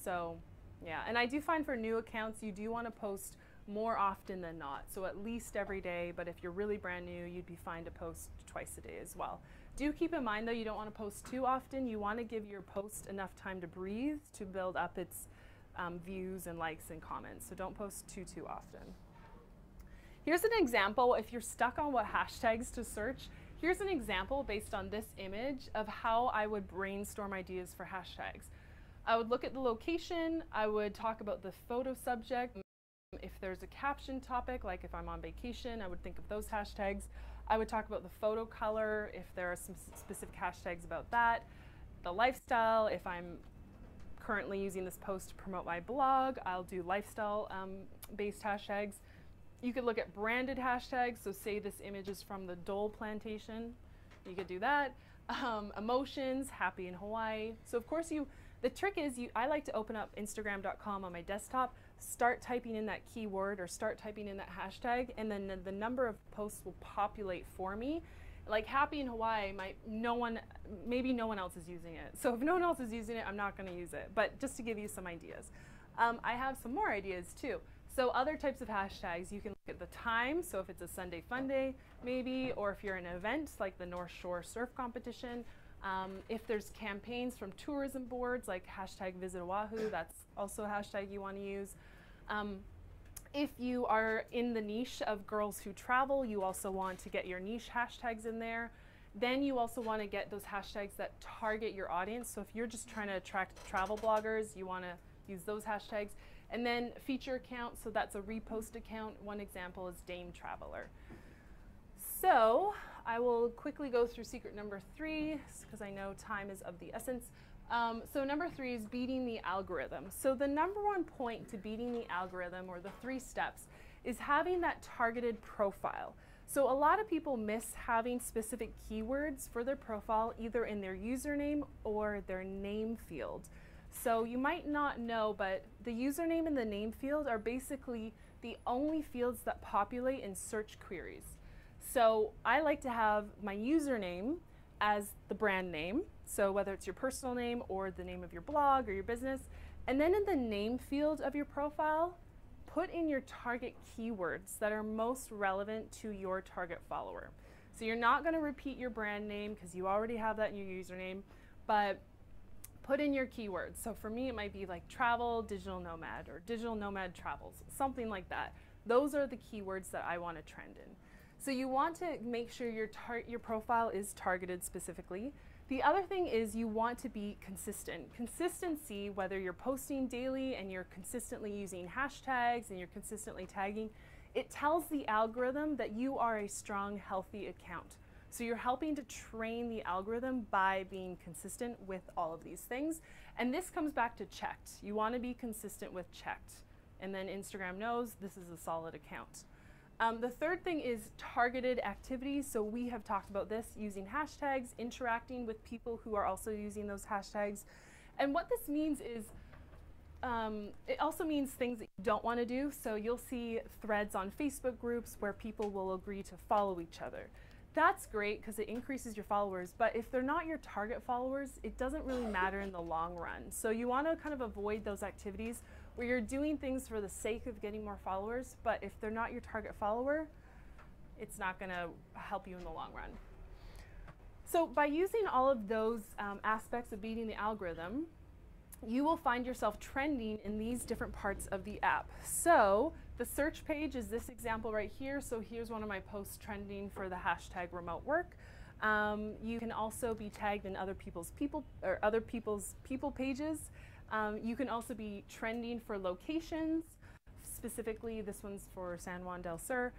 So, yeah. And I do find for new accounts, you do want to post more often than not. So at least every day, but if you're really brand new, you'd be fine to post twice a day as well. Do keep in mind though, you don't want to post too often. You want to give your post enough time to breathe, to build up its views and likes and comments. So don't post too often. Here's an example. If you're stuck on what hashtags to search, here's an example based on this image of how I would brainstorm ideas for hashtags. I would look at the location, I would talk about the photo subject. If there's a caption topic, like if I'm on vacation, I would think of those hashtags. I would talk about the photo color, if there are some specific hashtags about that. The lifestyle, if I'm currently using this post to promote my blog, I'll do lifestyle based hashtags. You could look at branded hashtags, so say this image is from the Dole plantation, you could do that. Emotions, happy in Hawaii. So of course the trick is I like to open up Instagram.com on my desktop, start typing in that keyword or start typing in that hashtag, and then the number of posts will populate for me. Like happy in Hawaii, maybe no one else is using it. So if no one else is using it, I'm not going to use it. But just to give you some ideas. I have some more ideas too. So other types of hashtags, you can look at the time. So if it's a Sunday Fun Day, maybe, or if you're in an event like the North Shore Surf Competition. If there's campaigns from tourism boards like hashtag Visit Oahu, that's also a hashtag you want to use. If you are in the niche of girls who travel, you also want to get your niche hashtags in there. Then you also want to get those hashtags that target your audience. So if you're just trying to attract travel bloggers, you want to use those hashtags. And then feature account, so that's a repost account. One example is Dame Traveler. So I will quickly go through secret number 3, because I know time is of the essence. So number 3 is beating the algorithm. So the number 1 point to beating the algorithm, or the 3 steps, is having that targeted profile. So a lot of people miss having specific keywords for their profile, either in their username or their name field. So you might not know, but the username and the name field are basically the only fields that populate in search queries. So I like to have my username as the brand name. So whether it's your personal name or the name of your blog or your business. And then in the name field of your profile, put in your target keywords that are most relevant to your target follower. So you're not going to repeat your brand name because you already have that in your username, but put in your keywords. So for me, it might be like travel, digital nomad, or digital nomad travels, something like that. Those are the keywords that I want to trend in. So you want to make sure your profile is targeted specifically. The other thing is you want to be consistent. Consistency, whether you're posting daily and you're consistently using hashtags and you're consistently tagging, it tells the algorithm that you are a strong, healthy account. So you're helping to train the algorithm by being consistent with all of these things. And this comes back to checked. You want to be consistent with checked. And then Instagram knows this is a solid account. The third thing is targeted activities. So we have talked about this, using hashtags, interacting with people who are also using those hashtags. And what this means is, it also means things that you don't want to do. So you'll see threads on Facebook groups where people will agree to follow each other. That's great because it increases your followers, but if they're not your target followers, it doesn't really matter in the long run. So you want to kind of avoid those activities where you're doing things for the sake of getting more followers, but if they're not your target follower, it's not going to help you in the long run. So by using all of those aspects of beating the algorithm, you will find yourself trending in these different parts of the app. So the search page is this example right here. So here's one of my posts trending for the hashtag remote work. You can also be tagged in other people's people pages. You can also be trending for locations. Specifically, this one's for San Juan del Sur.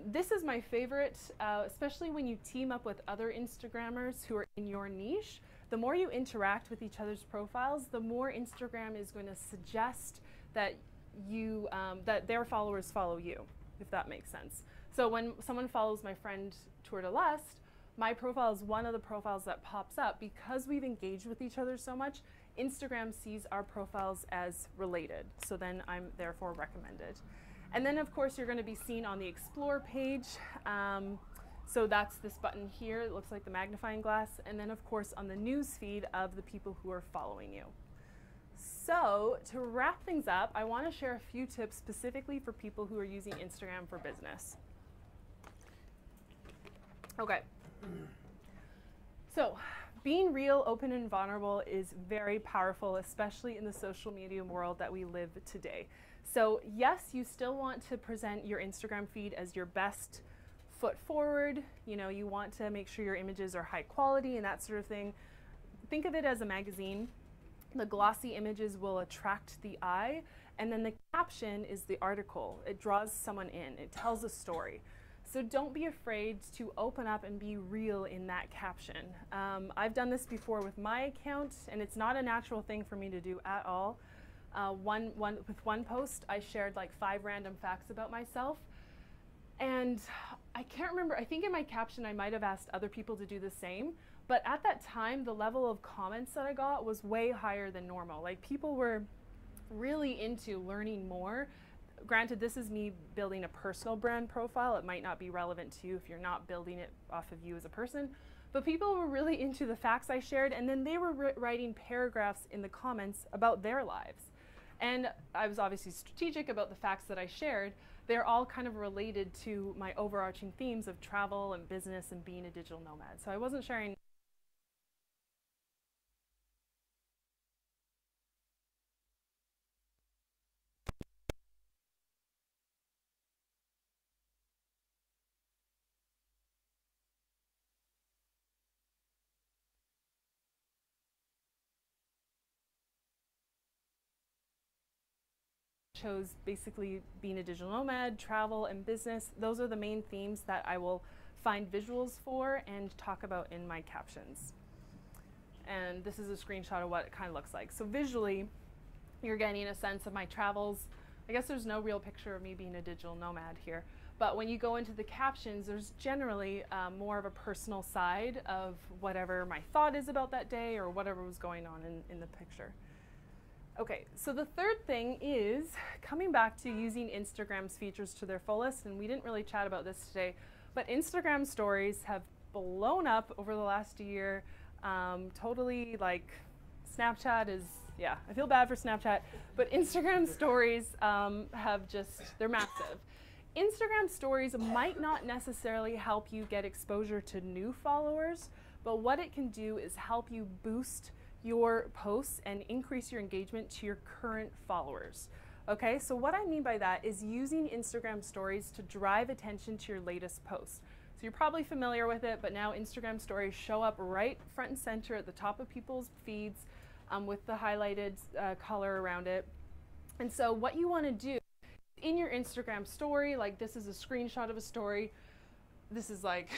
This is my favorite, especially when you team up with other Instagrammers who are in your niche. The more you interact with each other's profiles, the more Instagram is going to suggest that that their followers follow you, if that makes sense. So when someone follows my friend Tour de l'Est, my profile is one of the profiles that pops up because we've engaged with each other so much. Instagram sees our profiles as related, so then I'm therefore recommended. And then of course you're going to be seen on the Explore page. So that's this button here. It looks like the magnifying glass. And then of course on the news feed of the people who are following you. So to wrap things up, I want to share a few tips specifically for people who are using Instagram for business. Okay. So being real, open, and vulnerable is very powerful, especially in the social media world that we live today. So yes, you still want to present your Instagram feed as your best foot forward. You know, you want to make sure your images are high quality and that sort of thing. Think of it as a magazine. The glossy images will attract the eye, and then the caption is the article. It draws someone in. It tells a story. So don't be afraid to open up and be real in that caption. I've done this before with my account, and it's not a natural thing for me to do at all. With one post, I shared like 5 random facts about myself. And I can't remember, I think in my caption I might have asked other people to do the same. But at that time, the level of comments that I got was way higher than normal. Like people were really into learning more. Granted, this is me building a personal brand profile. It might not be relevant to you if you're not building it off of you as a person. But people were really into the facts I shared, and then they were writing paragraphs in the comments about their lives. And I was obviously strategic about the facts that I shared. They're all kind of related to my overarching themes of travel and business and being a digital nomad. So I wasn't sharing chose basically being a digital nomad, travel, and business. Those are the main themes that I will find visuals for and talk about in my captions. And this is a screenshot of what it kind of looks like. So visually, you're getting a sense of my travels. I guess there's no real picture of me being a digital nomad here. But when you go into the captions, there's generally more of a personal side of whatever my thought is about that day or whatever was going on in the picture. Okay, so the third thing is coming back to using Instagram's features to their fullest, and we didn't really chat about this today, But Instagram stories have blown up over the last year. Totally, like, Snapchat is, yeah, I feel bad for Snapchat, but Instagram stories they're massive. Instagram stories might not necessarily help you get exposure to new followers, but what it can do is help you boost your posts and increase your engagement to your current followers. Okay, so what I mean by that is using Instagram stories to drive attention to your latest post. So you're probably familiar with it, but now Instagram stories show up right front and center at the top of people's feeds with the highlighted color around it. And so what you want to do in your Instagram story, like this is a screenshot of a story. This is like,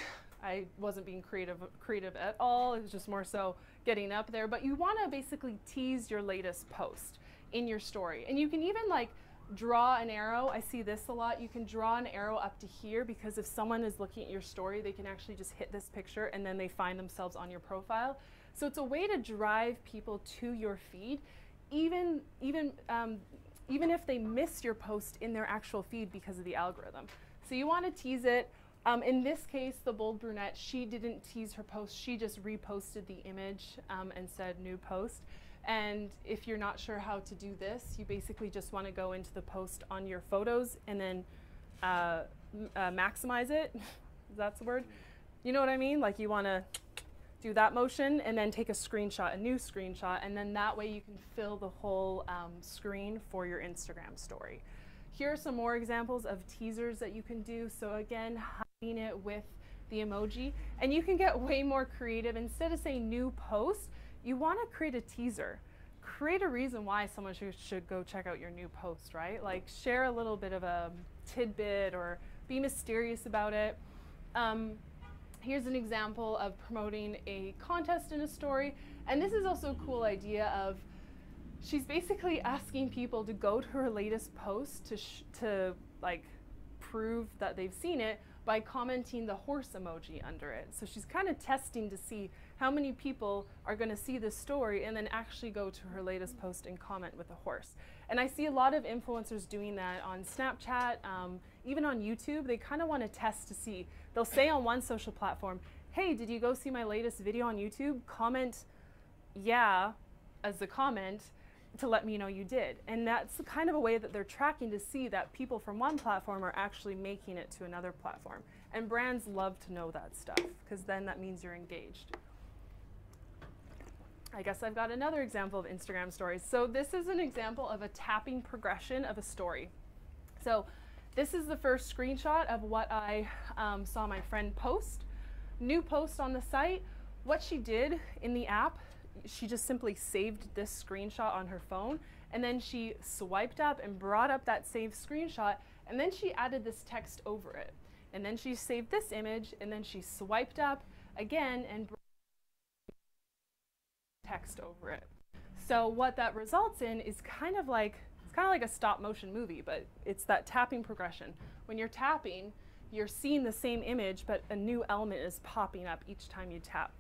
I wasn't being creative at all. It was just more so getting up there. But you want to basically tease your latest post in your story. And you can even like draw an arrow. I see this a lot. You can draw an arrow up to here because if someone is looking at your story, they can actually just hit this picture and then they find themselves on your profile. So it's a way to drive people to your feed, even if they miss your post in their actual feed because of the algorithm. So you want to tease it. In this case, the bold brunette, she didn't tease her post. She just reposted the image and said new post. And if you're not sure how to do this, you basically just want to go into the post on your photos and then maximize it. That's the word. You know what I mean? Like you want to do that motion and then take a screenshot, a new screenshot, and then that way you can fill the whole screen for your Instagram story. Here are some more examples of teasers that you can do. So again, hiding it with the emoji, and you can get way more creative. Instead of saying new post, you want to create a teaser. Create a reason why someone should go check out your new post, right? Like share a little bit of a tidbit or be mysterious about it. Here's an example of promoting a contest in a story. And this is also a cool idea of, she's basically asking people to go to her latest post to like prove that they've seen it by commenting the horse emoji under it. So she's kind of testing to see how many people are going to see this story and then actually go to her latest post and comment with a horse. And I see a lot of influencers doing that on Snapchat, even on YouTube. They kind of want to test to see. They'll say on one social platform, hey, did you go see my latest video on YouTube? Comment yeah as the comment to let me know you did. And that's kind of a way that they're tracking to see that people from one platform are actually making it to another platform. And brands love to know that stuff because then that means you're engaged. I guess I've got another example of Instagram stories. So this is an example of a tapping progression of a story. So this is the first screenshot of what I saw my friend post. New post on the site. What she did in the app, she just simply saved this screenshot on her phone, and then she swiped up and brought up that saved screenshot, and then she added this text over it. And then she saved this image, and then she swiped up again and brought text over it. So what that results in is kind of like a stop motion movie, but it's that tapping progression. When you're tapping, you're seeing the same image, but a new element is popping up each time you tap,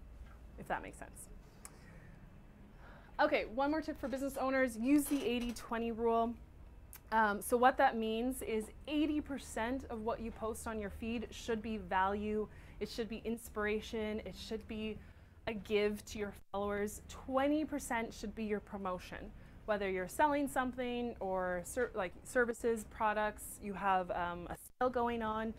if that makes sense. Okay, one more tip for business owners, use the 80-20 rule. So what that means is 80% of what you post on your feed should be value, it should be inspiration, it should be a give to your followers. 20% should be your promotion, whether you're selling something or like services, products, you have a sale going on.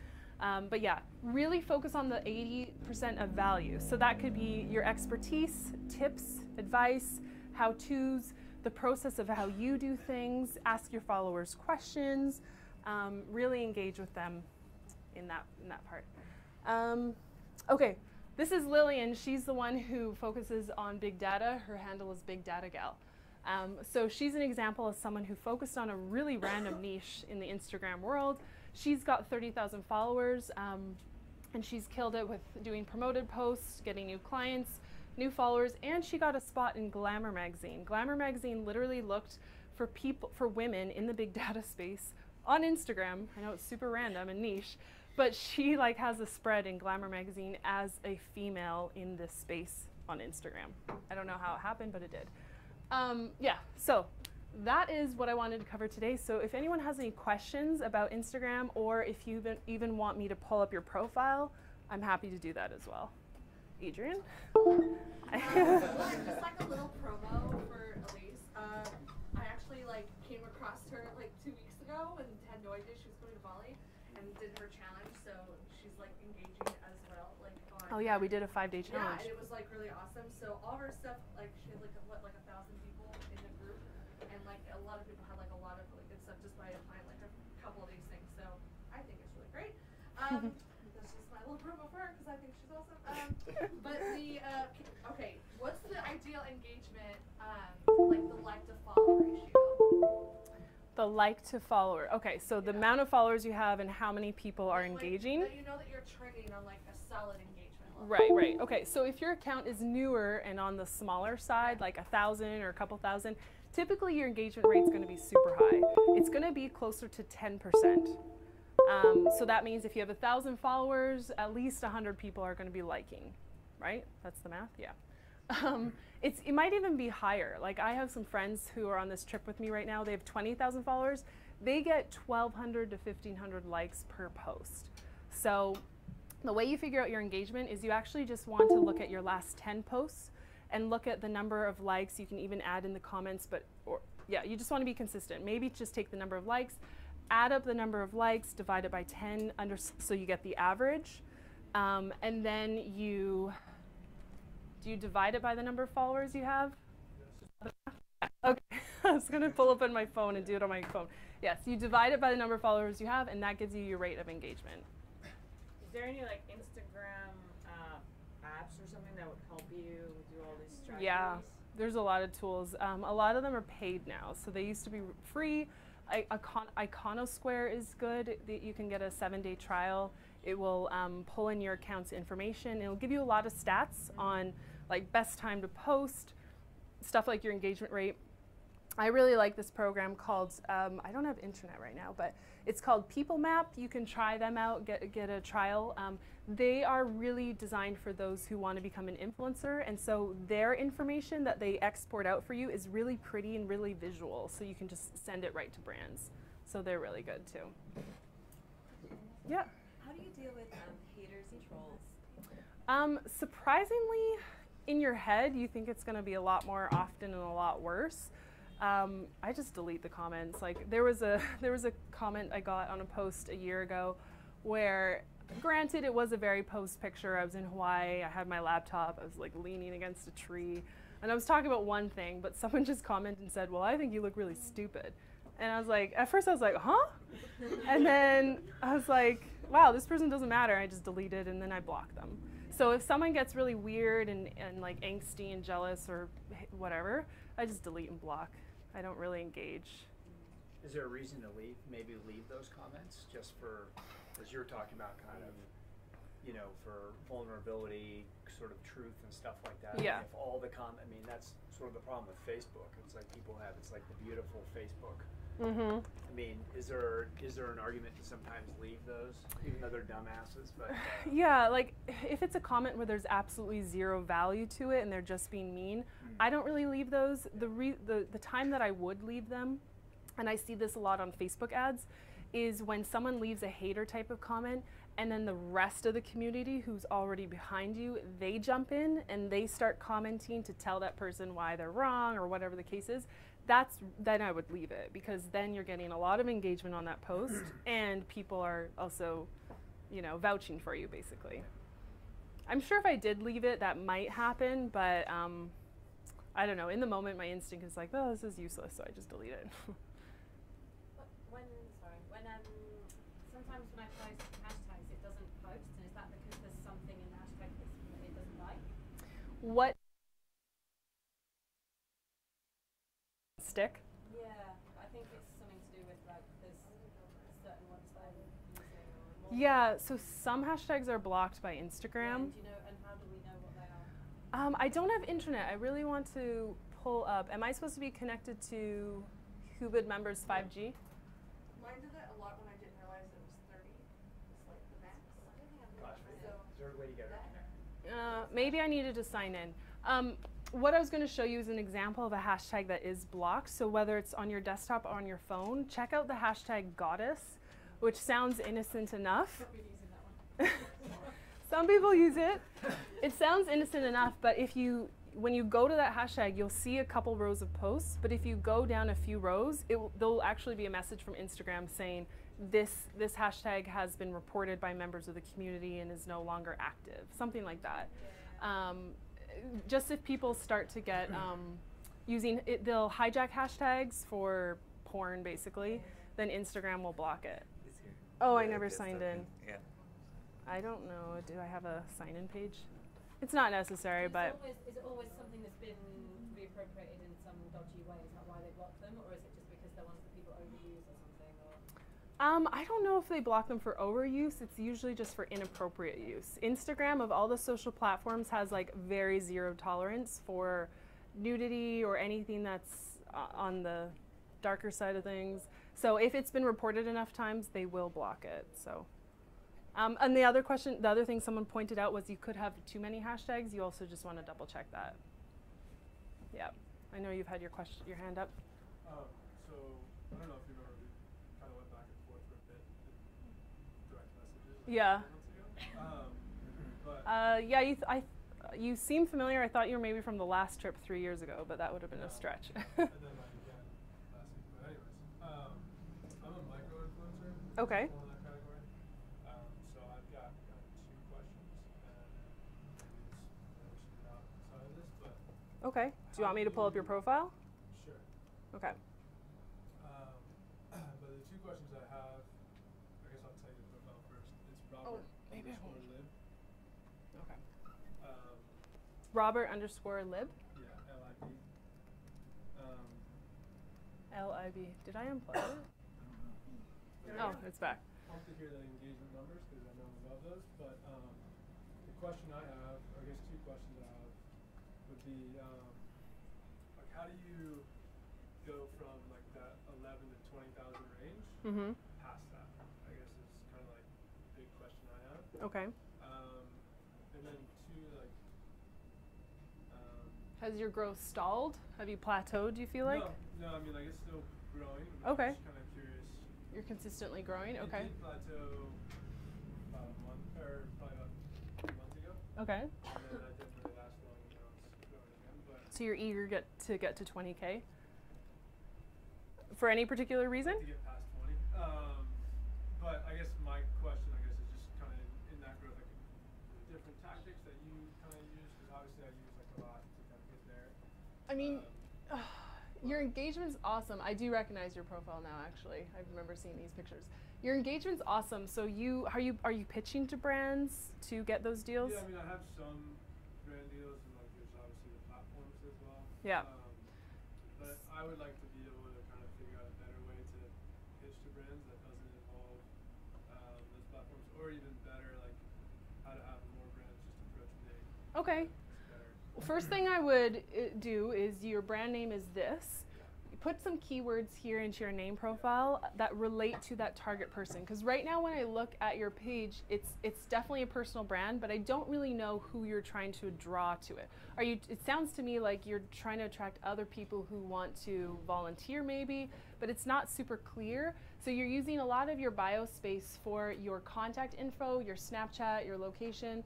But yeah, really focus on the 80% of value. So that could be your expertise, tips, advice, how-tos, the process of how you do things, ask your followers questions, really engage with them in that part. Okay, this is Lillian. She's the one who focuses on big data. Her handle is Big Data Gal. So she's an example of someone who focused on a really random niche in the Instagram world. She's got 30,000 followers, and she's killed it with doing promoted posts, getting new clients, new followers, and she got a spot in Glamour magazine. Glamour magazine literally looked for women in the big data space on Instagram. I know it's super random and niche, but she like has a spread in Glamour magazine as a female in this space on Instagram. I don't know how it happened, but it did. Yeah, so that is what I wanted to cover today. So if anyone has any questions about Instagram, or if you even want me to pull up your profile, I'm happy to do that as well. Adrian? Just like a little promo for Elise. I actually came across her 2 weeks ago and had no idea she was going to Bali, and did her challenge. So she's engaging as well. Oh yeah, we did a 5-day challenge. Yeah, and it was really awesome. So all her stuff, she had 1,000 people in the group, and a lot of people had a lot of really good stuff just by applying a couple of these things. So I think it's really great. That's just my little promo for her because I think she's awesome. But okay, what's the ideal engagement, the like to follow ratio? The like to follower. Okay, so the amount of followers you have and how many people are engaging. That you know that you're trending on a solid engagement level. Right, right. Okay, so if your account is newer and on the smaller side, 1,000 or a couple thousand, typically your engagement rate is going to be super high. It's going to be closer to 10%. So that means if you have 1,000 followers, at least 100 people are going to be liking, right? That's the math, yeah. It might even be higher. I have some friends who are on this trip with me right now. They have 20,000 followers. They get 1,200 to 1,500 likes per post. So the way you figure out your engagement is you actually just want to look at your last 10 posts and look at the number of likes. You can even add in the comments, you just want to be consistent. Maybe just take the number of likes, add up the number of likes, divide it by 10, so you get the average, and then do you divide it by the number of followers you have? Yes. Okay, I was going to pull up on my phone and do it on my phone. Yes, you divide it by the number of followers you have, and that gives you your rate of engagement. Is there any Instagram apps or something that would help you do all these strategies? Yeah, there's a lot of tools. A lot of them are paid now, so they used to be free. Iconosquare is good. You can get a 7-day trial. It will pull in your account's information. It'll give you a lot of stats on best time to post, stuff like your engagement rate. I really like this program called, I don't have internet right now, but it's called People Map. You can try them out, get a trial. They are really designed for those who want to become an influencer, and so their information that they export out for you is really pretty and really visual, so you can just send it right to brands. So they're really good too. Yeah. How do you deal with haters and trolls? Surprisingly, in your head, you think it's going to be a lot more often and a lot worse. I just delete the comments. There was a comment I got on a post a year ago where, granted, it was a very posed picture. I was in Hawaii. I had my laptop. I was leaning against a tree, and I was talking about one thing, but someone just commented and said, "Well, I think you look really stupid." And I was at first I was huh? And then I was wow, this person doesn't matter. I just deleted, and then I blocked them. So if someone gets really weird and angsty and jealous or whatever, I just delete and block. I don't really engage. Is there a reason to maybe leave those comments just for, as you're talking about, kind of, for vulnerability, sort of truth and stuff like that? Yeah. If all the that's sort of the problem with Facebook. It's people have, it's the beautiful Facebook. Mm-hmm. Is there an argument to sometimes leave those, even though they're dumbasses? But yeah, if it's a comment where there's absolutely zero value to it and they're just being mean, I don't really leave those. The time that I would leave them, and I see this a lot on Facebook ads, is when someone leaves a hater type of comment, and then the rest of the community who's already behind you, they jump in and they start commenting to tell that person why they're wrong or whatever the case is. Then I would leave it, because then you're getting a lot of engagement on that post and people are also, vouching for you basically. I'm sure if I did leave it, that might happen, but I don't know. In the moment, my instinct is oh, this is useless, so I just delete it. Sometimes when I post hashtags, it doesn't post, and is that because there's something in the hashtag that it doesn't like? What? Stick? Yeah, I think it's something to do with there's certain ones that I'm using or more. Yeah, so some hashtags are blocked by Instagram. And how do we know what they are? I don't have internet. I really want to pull up. Am I supposed to be connected to Hubid members 5G? Mine did it a lot when I didn't realize it was 30. It's the max. gosh, is there a way to get it? Maybe I needed to sign in. what I was going to show you is an example of a hashtag that is blocked. So whether it's on your desktop or on your phone, check out the hashtag goddess, which sounds innocent enough. Some people use it. It sounds innocent enough, but when you go to that hashtag, you'll see a couple rows of posts. But if you go down a few rows, there'll actually be a message from Instagram saying this hashtag has been reported by members of the community and is no longer active, something like that. Just if people start to get using it, they'll hijack hashtags for porn, basically. Then Instagram will block it. Oh, I never signed in. Yeah. I don't know. Do I have a sign-in page? It's not necessary, but. Is it always something that's been reappropriated in some dodgy way? Is that why they block them, or is it just because they're ones that people overuse or something? Or? I don't know if they block them for overuse. It's usually just for inappropriate use. Instagram, of all the social platforms, has like very zero tolerance for nudity or anything that's on the darker side of things. So if it's been reported enough times, they will block it. So. And the other thing someone pointed out was you could have too many hashtags. You also just want to double check that. Yeah, I know you've had your hand up. So I don't know if you remember, we kind of went back and forth for a bit in direct messages. Yeah. But you seem familiar. I thought you were maybe from the last trip 3 years ago, but that would have been a stretch. And then like again last week. But anyways, I'm a micro influencer. Okay. So I've got kind of 2 questions, and maybe we should get outside of this, but Okay. Do you want me to pull up your profile? sure. Okay. But the 2 questions I have, I guess I'll tell you the profile first. It's Robert maybe I underscore lib. Okay. Um, Robert_lib. yeah, L-I-B. L-I-B. Did I unplug it? Oh, it's back. I'll have to hear the engagement numbers because I know we love those. But the question I have, or I guess 2 questions I have, would be like how do you go from like that 11 to 20,000 range past that? I guess is kind of like the big question I have. Okay. And then 2, like. Has your growth stalled? Have you plateaued, do you feel like? No, I mean like it's still growing. Okay. I'm just kind of curious. You're consistently growing? Okay. It did plateau about a month, or probably about 2 months ago. Okay. And then that didn't really last long, and now it's growing again. But So you're eager to get to 20K? For any particular reason? to get past 20. But I guess my question, is just kind of in that growth, like different tactics that you kind of use, because obviously I use like a lot to kind of get there. I mean, your engagement's awesome. I do recognize your profile now, actually. I remember seeing these pictures. Your engagement's awesome. So are you pitching to brands to get those deals? Yeah, I mean I have some brand deals, and like there's obviously the platforms as well. Yeah. But I would like to be able to kind of figure out a better way to pitch to brands that doesn't involve those platforms, or even better, like how to have more brands just approach me. Okay. First thing I would do is your brand name is this. Put some keywords here into your name profile that relate to that target person. Because right now when I look at your page, it's definitely a personal brand, but I don't really know who you're trying to draw to it. It sounds to me like you're trying to attract other people who want to volunteer maybe, but it's not super clear. So you're using a lot of your bio space for your contact info, your Snapchat, your location.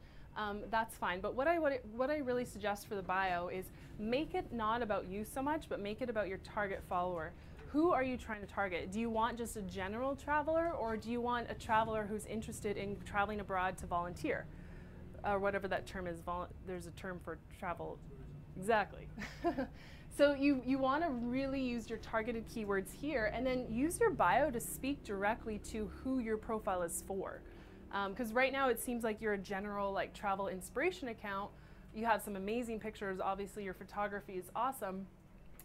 That's fine, but what I really suggest for the bio is make it not about you so much, but make it about your target follower. Who are you trying to target? Do you want just a general traveler, or do you want a traveler who's interested in traveling abroad to volunteer? Or whatever that term is, there's a term for travel. Exactly. So you want to really use your targeted keywords here, and then use your bio to speak directly to who your profile is for. Because right now it seems like you're a general like travel inspiration account. You have some amazing pictures. Obviously your photography is awesome.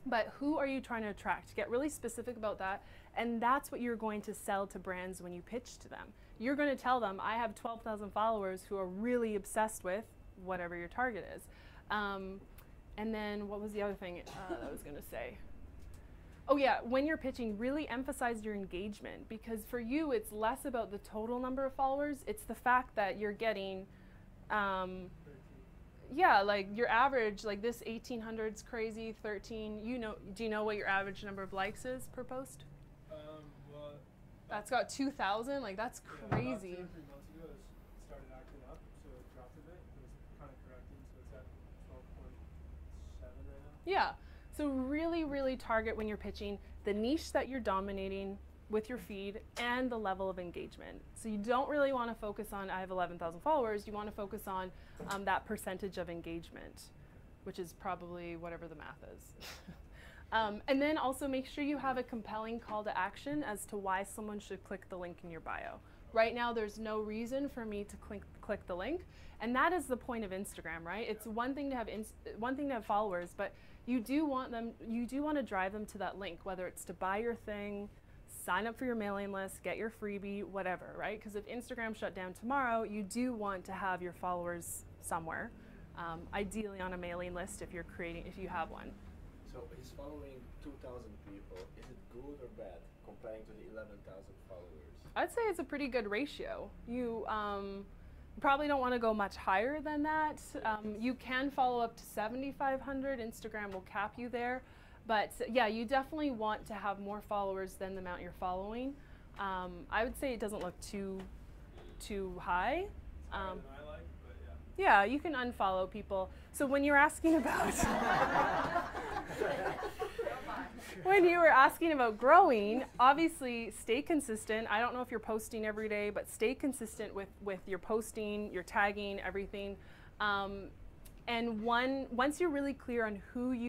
But who are you trying to attract? Get really specific about that. And that's what you're going to sell to brands when you pitch to them. You're going to tell them, I have 12,000 followers who are really obsessed with whatever your target is. And then what was the other thing that I was going to say? Oh yeah, when you're pitching, really emphasize your engagement, because for you it's less about the total number of followers, it's the fact that you're getting yeah, like your average, like this 1800's crazy, 13. Do you know what your average number of likes is per post? Well, That's got 2,000. Like that's yeah, crazy. about 2 or 3 months ago, it started acting up, so it dropped a bit. It was kind of correcting, so it's at 12.7 right now. Yeah. So really, really target when you're pitching the niche that you're dominating with your feed and the level of engagement. So you don't really want to focus on, I have 11,000 followers. You want to focus on that percentage of engagement, which is probably whatever the math is. And then also make sure you have a compelling call to action as to why someone should click the link in your bio. Right now, there's no reason for me to click the link, and that is the point of Instagram, right? It's one thing to have followers, but you do want to drive them to that link, whether it's to buy your thing, sign up for your mailing list, get your freebie, whatever, right? Because if Instagram shut down tomorrow, you do want to have your followers somewhere, ideally on a mailing list if you have one. So he's following 2,000 people. Is it good or bad comparing to the 11,000 followers? I'd say it's a pretty good ratio. You probably don't want to go much higher than that. You can follow up to 7,500. Instagram will cap you there. But yeah, you definitely want to have more followers than the amount you're following. I would say it doesn't look too high. Higher than I like, but Yeah, you can unfollow people. So when you're asking about when you were asking about growing, obviously stay consistent. I don't know if you're posting every day, but stay consistent with your posting, your tagging, everything. And once you're really clear on who you